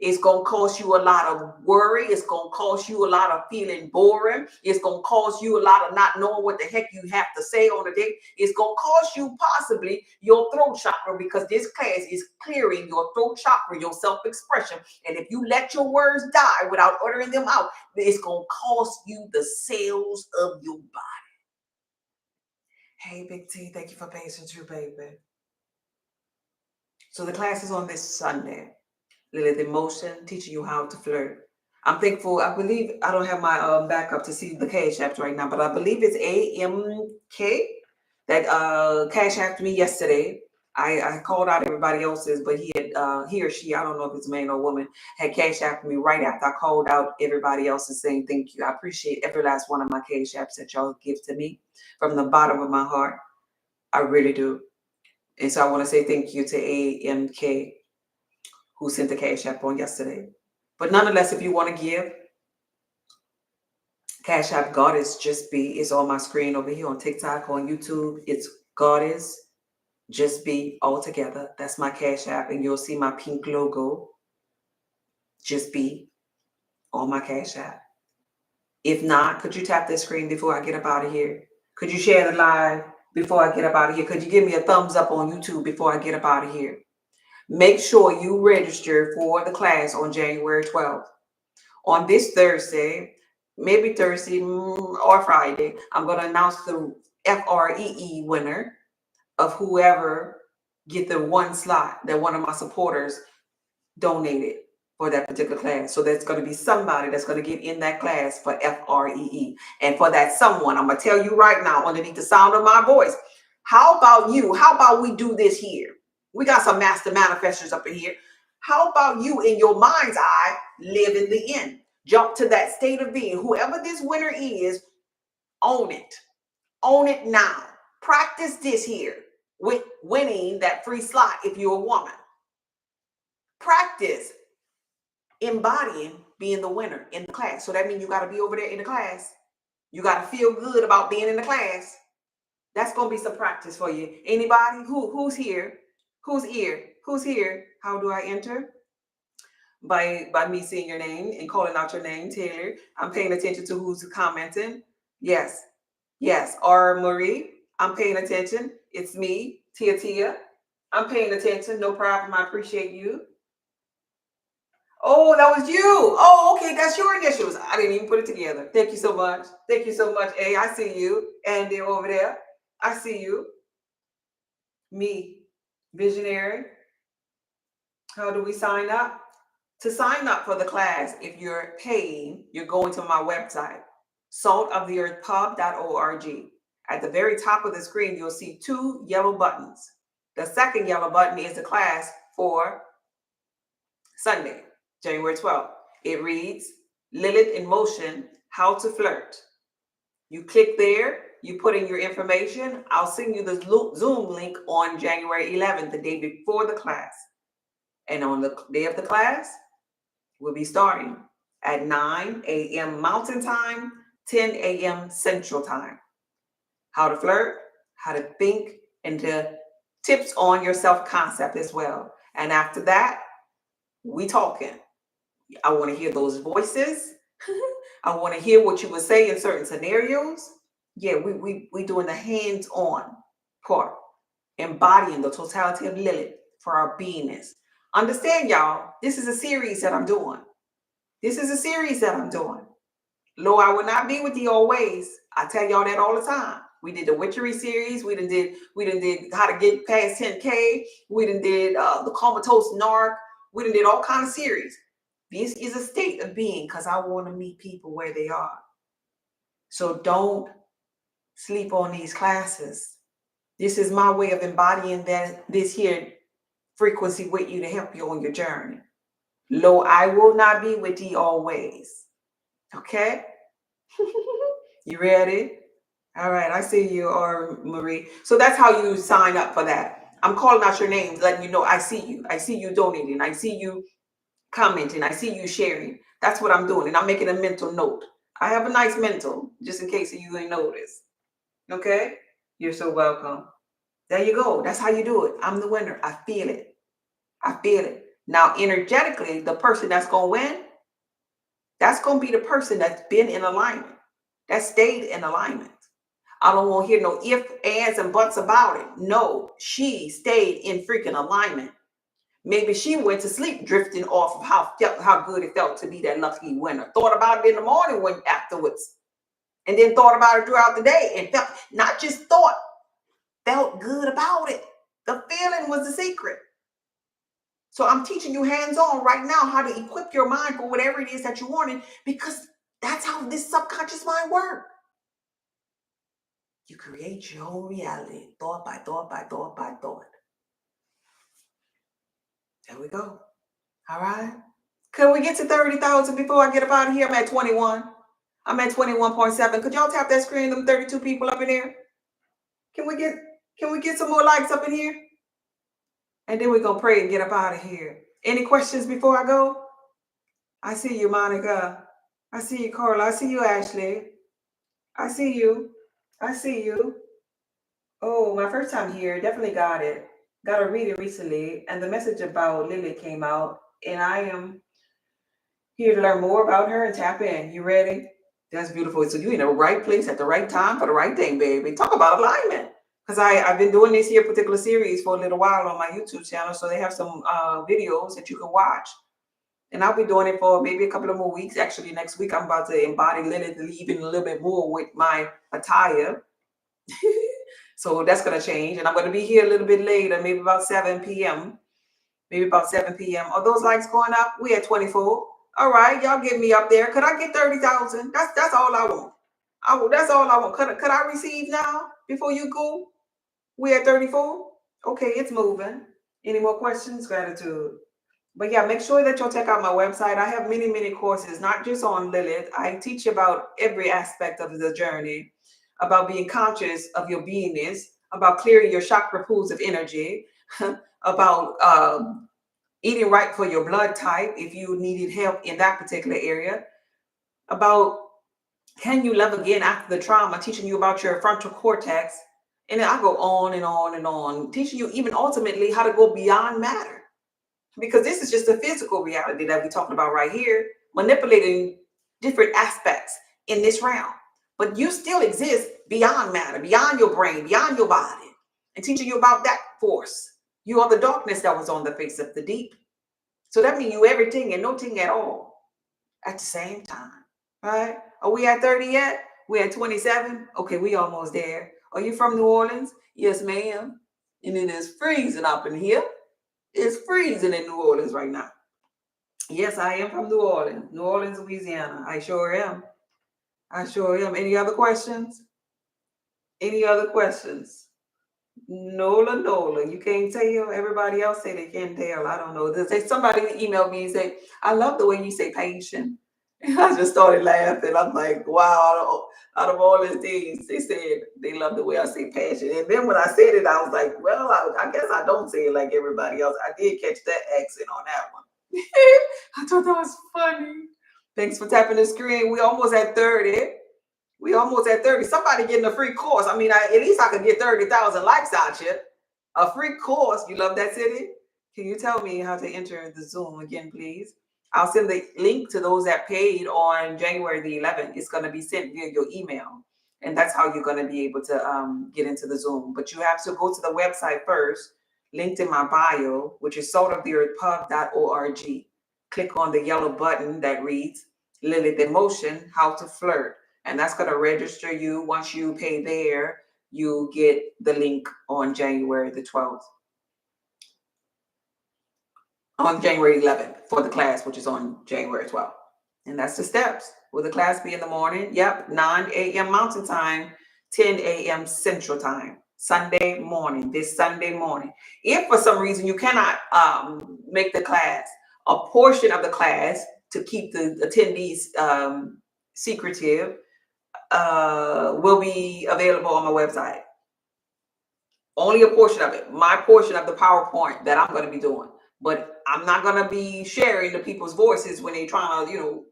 It's going to cost you a lot of worry. It's going to cost you a lot of feeling boring. It's going to cost you a lot of not knowing what the heck you have to say on a date. It's going to cost you possibly your throat chakra because this class is clearing your throat chakra, your self-expression. And if you let your words die without uttering them out, it's going to cost you the cells of your body. Hey, Big T, thank you for patience, too, baby. So the class is on this Sunday. Lilith in Motion, teaching you how to flirt. I'm thankful. I believe I don't have my backup to see the Cash App right now, but I believe it's AMK that Cash Apped me yesterday. I called out everybody else's, but he or she, I don't know if it's a man or woman, had Cash Apped me right after I called out everybody else's saying thank you. I appreciate every last one of my Cash Apps that y'all give to me from the bottom of my heart. I really do. And so I want to say thank you to AMK who sent the Cash App on yesterday. But nonetheless, if you want to give, Cash App Goddess Just Be is on my screen over here on TikTok, on YouTube. It's Goddess Just Be all together. That's my Cash App, and you'll see my pink logo, Just Be, on my Cash App. If not, could you tap this screen before I get up out of here? Could you share the live before I get up out of here? Could you give me a thumbs up on YouTube before I get up out of here? Make sure you register for the class on January 12th. On this Thursday, maybe Thursday or Friday, I'm going to announce the FREE winner of whoever get the one slot that one of my supporters donated for that particular class. So there's going to be somebody that's going to get in that class for FREE. And for that someone, I'm going to tell you right now, underneath the sound of my voice, how about you? How about we do this here? We got some master manifestors up in here. How about you, in your mind's eye, live in the end? Jump to that state of being. Whoever this winner is, own it. Own it now. Practice this here with winning that free slot if you're a woman. Practice embodying being the winner in the class. So that means you got to be over there in the class. You got to feel good about being in the class. That's going to be some practice for you. Anybody? Who's here? Who's here? Who's here? How do I enter? By me seeing your name and calling out your name, Taylor. I'm paying attention to who's commenting. Yes. Yes. R. Marie. I'm paying attention. It's me, Tia. I'm paying attention. No problem. I appreciate you. Oh, that was you. Oh, okay. That's your initials. I didn't even put it together. Thank you so much. Thank you so much. Hey, I see you. And they're over there. I see you. Me, visionary. How do we sign up? To sign up for the class, if you're paying, you're going to my website, saltoftheearthpub.org. At the very top of the screen, you'll see 2 yellow buttons. The second yellow button is the class for Sunday, January 12th. It reads, Lilith in Motion, How to Flirt. You click there, you put in your information. I'll send you the Zoom link on January 11th, the day before the class. And on the day of the class, we'll be starting at 9 a.m. Mountain Time, 10 a.m. Central Time. How to flirt, how to think, and the tips on your self-concept as well. And after that, we talking. I want to hear those voices. I want to hear what you would say in certain scenarios. Yeah, we doing the hands-on part, embodying the totality of Lilith for our beingness. Understand, y'all, this is a series that I'm doing. Lo, I will not be with thee always. I tell y'all that all the time. We did the witchery series. We done did how to get past 10K. We done did the comatose narc. We done did all kinds of series. This is a state of being because I want to meet people where they are. So don't sleep on these classes. This is my way of embodying this here frequency with you to help you on your journey. Lo, I will not be with thee always. Okay? You ready? All right, I see you, or Marie. So that's how you sign up for that. I'm calling out your names, letting you know I see you. I see you donating. I see you commenting. I see you sharing. That's what I'm doing. And I'm making a mental note. I have a nice mental, just in case you ain't noticed. Okay? You're so welcome. There you go. That's how you do it. I'm the winner. I feel it. I feel it. Now, energetically, the person that's going to win, that's going to be the person that's been in alignment, that stayed in alignment. I don't want to hear no ifs, ands, and buts about it. No, she stayed in freaking alignment. Maybe she went to sleep drifting off of how good it felt to be that lucky winner. Thought about it in the morning when afterwards. And then thought about it throughout the day and felt, not just thought, felt good about it. The feeling was the secret. So I'm teaching you hands-on right now how to equip your mind for whatever it is that you wanted, because that's how this subconscious mind works. You create your own reality, thought by thought by thought by thought. There we go. All right. Could we get to 30,000 before I get up out of here? I'm at 21. I'm at 21.7. Could y'all tap that screen, them 32 people up in here? Can we get some more likes up in here? And then we're going to pray and get up out of here. Any questions before I go? I see you, Monica. I see you, Carla. I see you, Ashley. I see you. I see you. Oh, my first time here. Definitely got it. Got a reading recently. And the message about Lily came out. And I am here to learn more about her and tap in. You ready? That's beautiful. So you're in the right place at the right time for the right thing, baby. Talk about alignment. Because I've been doing this here particular series for a little while on my YouTube channel. So they have some videos that you can watch. And I'll be doing it for maybe a couple of more weeks. Actually, next week, I'm about to embody Lilith even a little bit more with my attire. So that's going to change. And I'm going to be here a little bit later, maybe about 7 p.m. Maybe about 7 p.m. Are those likes going up? We at 24. All right, y'all get me up there. Could I get 30,000? That's all I want. That's all I want. Could I receive now before you go? We at 34. Okay, it's moving. Any more questions? Gratitude. But yeah, make sure that you'll check out my website. I have many, many courses, not just on Lilith. I teach about every aspect of the journey, about being conscious of your beingness, about clearing your chakra pools of energy, about eating right for your blood type if you needed help in that particular area, about can you love again after the trauma, teaching you about your frontal cortex. And then I go on and on and on, teaching you even ultimately how to go beyond matter. Because this is just a physical reality that we're talking about right here, manipulating different aspects in this realm. But you still exist beyond matter, beyond your brain, beyond your body, and teaching you about that force. You are the darkness that was on the face of the deep. So that means you everything and nothing at all at the same time, right? Are we at 30 yet? We're at 27. Okay, we almost there. Are you from New Orleans? Yes, ma'am. And it is freezing up in here. It's freezing in New Orleans right now. Yes, I am from New Orleans, Louisiana. I sure am. Any other questions? Any other questions? Nola. You can't tell. Everybody else say they can't tell. I don't know. Somebody emailed me and say, I love the way you say patient. I just started laughing. I'm like, wow, out of all these things, they said they love the way I say passion. And then when I said it, I was like, well, I guess I don't say it like everybody else. I did catch that accent on that one. I thought that was funny. Thanks for tapping the screen. We almost at 30. We almost at 30. Somebody getting a free course. I mean, at least I could get 30,000 likes out here. A free course. You love that city? Can you tell me how to enter the Zoom again, please? I'll send the link to those that paid on January the 11th. It's going to be sent via your email. And that's how you're going to be able to get into the Zoom. But you have to go to the website first, linked in my bio, which is saltoftheearthpub.org. Click on the yellow button that reads Lilith in Motion, How to Flirt. And that's going to register you. Once you pay there, you get the link on January the 12th. On January 11th for the class, which is on January 12th. And that's the steps. Will the class be in the morning? Yep, 9 a.m. Mountain Time, 10 a.m. Central Time, Sunday morning, this Sunday morning. If for some reason you cannot make the class, a portion of the class to keep the attendees secretive will be available on my website. Only a portion of it, my portion of the PowerPoint that I'm going to be doing. But I'm not going to be sharing the people's voices when they're trying to,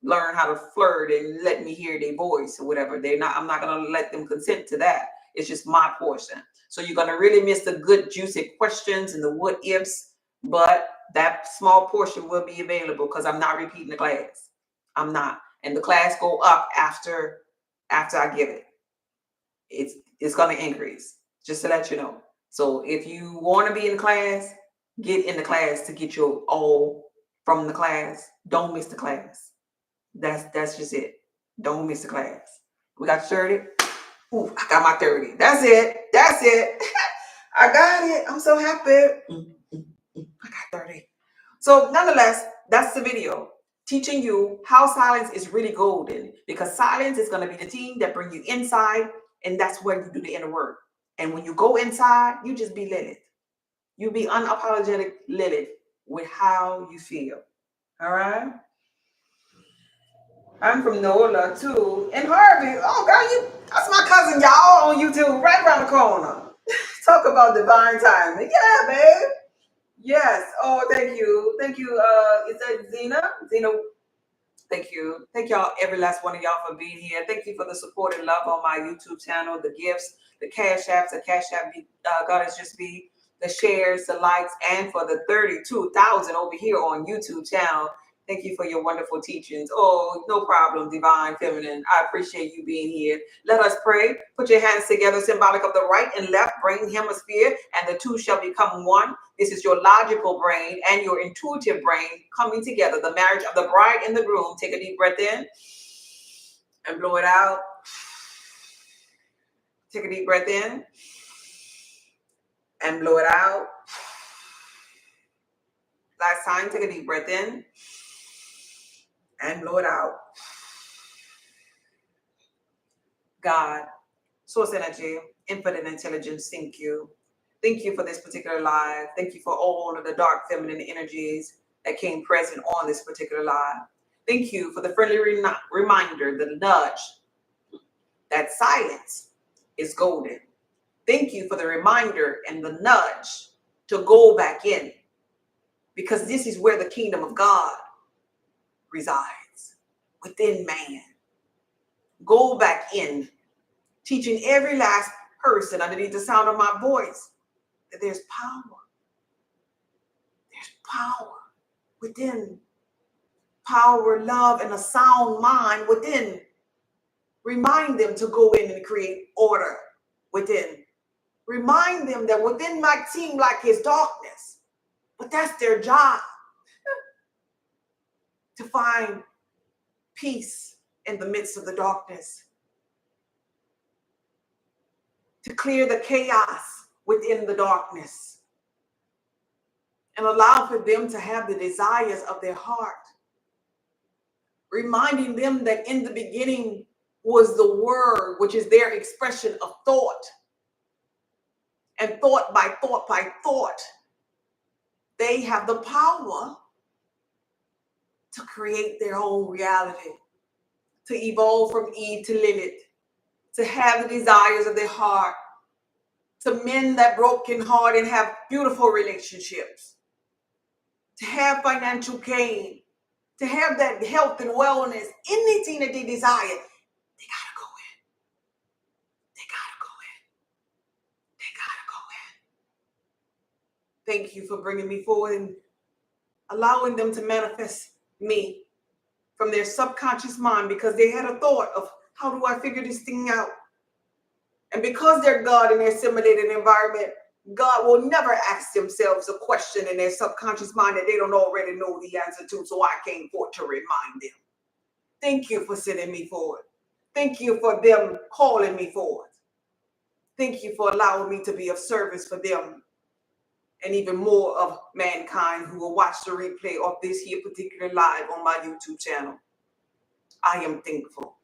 learn how to flirt and let me hear their voice or whatever. I'm not going to let them consent to that. It's just my portion. So you're going to really miss the good, juicy questions and the what ifs. But that small portion will be available because I'm not repeating the class. I'm not. And the class go up after I give it. It's going to increase, just to let you know. So if you want to be in the class, get in the class to get your all from the class. Don't miss the class. That's just it. Don't miss the class. We got 30. Ooh, I got my 30. That's it. That's it. I got it. I'm so happy. I got 30. So nonetheless, that's the video teaching you how silence is really golden, because silence is going to be the team that bring you inside, and that's where you do the inner work. And when you go inside, you just be Lilith. You be unapologetic Lilith with how you feel. All right? I'm from NOLA too. And Harvey, oh God, that's my cousin, y'all, on YouTube, right around the corner. Talk about divine timing. Yeah, babe. Yes. Oh, thank you. Thank you. Is that Zena? Zena, thank you. Thank y'all, every last one of y'all for being here. Thank you for the support and love on my YouTube channel, the gifts, the cash apps, God is just be, the shares, the likes, and for the 32,000 over here on YouTube channel. Thank you for your wonderful teachings. Oh, no problem, Divine Feminine. I appreciate you being here. Let us pray. Put your hands together, symbolic of the right and left brain hemisphere, and the two shall become one. This is your logical brain and your intuitive brain coming together. The marriage of the bride and the groom. Take a deep breath in and blow it out. Take a deep breath in and blow it out. Last time, take a deep breath in and blow it out. God, source energy, infinite intelligence, thank you. Thank you for this particular live. Thank you for all of the dark feminine energies that came present on this particular live. Thank you for the friendly reminder, the nudge, that silence is golden. Thank you for the reminder and the nudge to go back in, because this is where the kingdom of God resides, within man. Go back in, teaching every last person underneath the sound of my voice that there's power. There's power within. Power, love, and a sound mind within. Remind them to go in and create order within. Remind them that within might seem like it's darkness, but that's their job. To find peace in the midst of the darkness. To clear the chaos within the darkness. And allow for them to have the desires of their heart. Reminding them that in the beginning was the word, which is their expression of thought. And thought by thought by thought, they have the power to create their own reality, to evolve from Eve to Lilith, to have the desires of their heart, to mend that broken heart and have beautiful relationships, to have financial gain, to have that health and wellness, anything that they desire, they gotta go in. They gotta go in. They gotta go in. Thank you for bringing me forward and allowing them to manifest me from their subconscious mind, because they had a thought of, how do I figure this thing out? And because they're God in their simulated environment, God will never ask themselves a question in their subconscious mind that they don't already know the answer to, so I came forth to remind them. Thank you for sending me forward. Thank you for them calling me forward. Thank you for allowing me to be of service for them and even more of mankind who will watch the replay of this here particular live on my YouTube channel. I am thankful.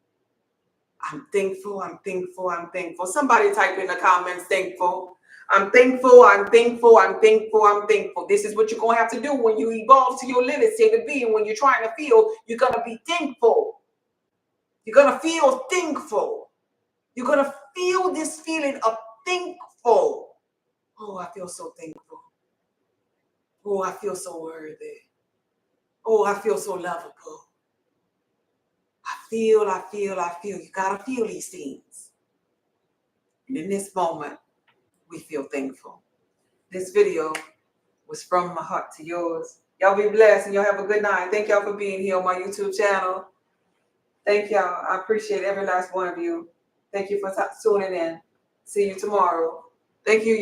I'm thankful, I'm thankful, I'm thankful. Somebody type in the comments, thankful. I'm thankful, I'm thankful, I'm thankful, I'm thankful. This is what you're going to have to do when you evolve to your Lilith state of being. When you're trying to feel, you're going to be thankful. You're going to feel thankful. You're going to feel this feeling of thankful. Oh, I feel so thankful. Oh, I feel so worthy. Oh, I feel so lovable. I feel. You got to feel these things. And in this moment, we feel thankful. This video was from my heart to yours. Y'all be blessed and y'all have a good night. Thank y'all for being here on my YouTube channel. Thank y'all. I appreciate every last one of you. Thank you for tuning in. See you tomorrow. Thank you.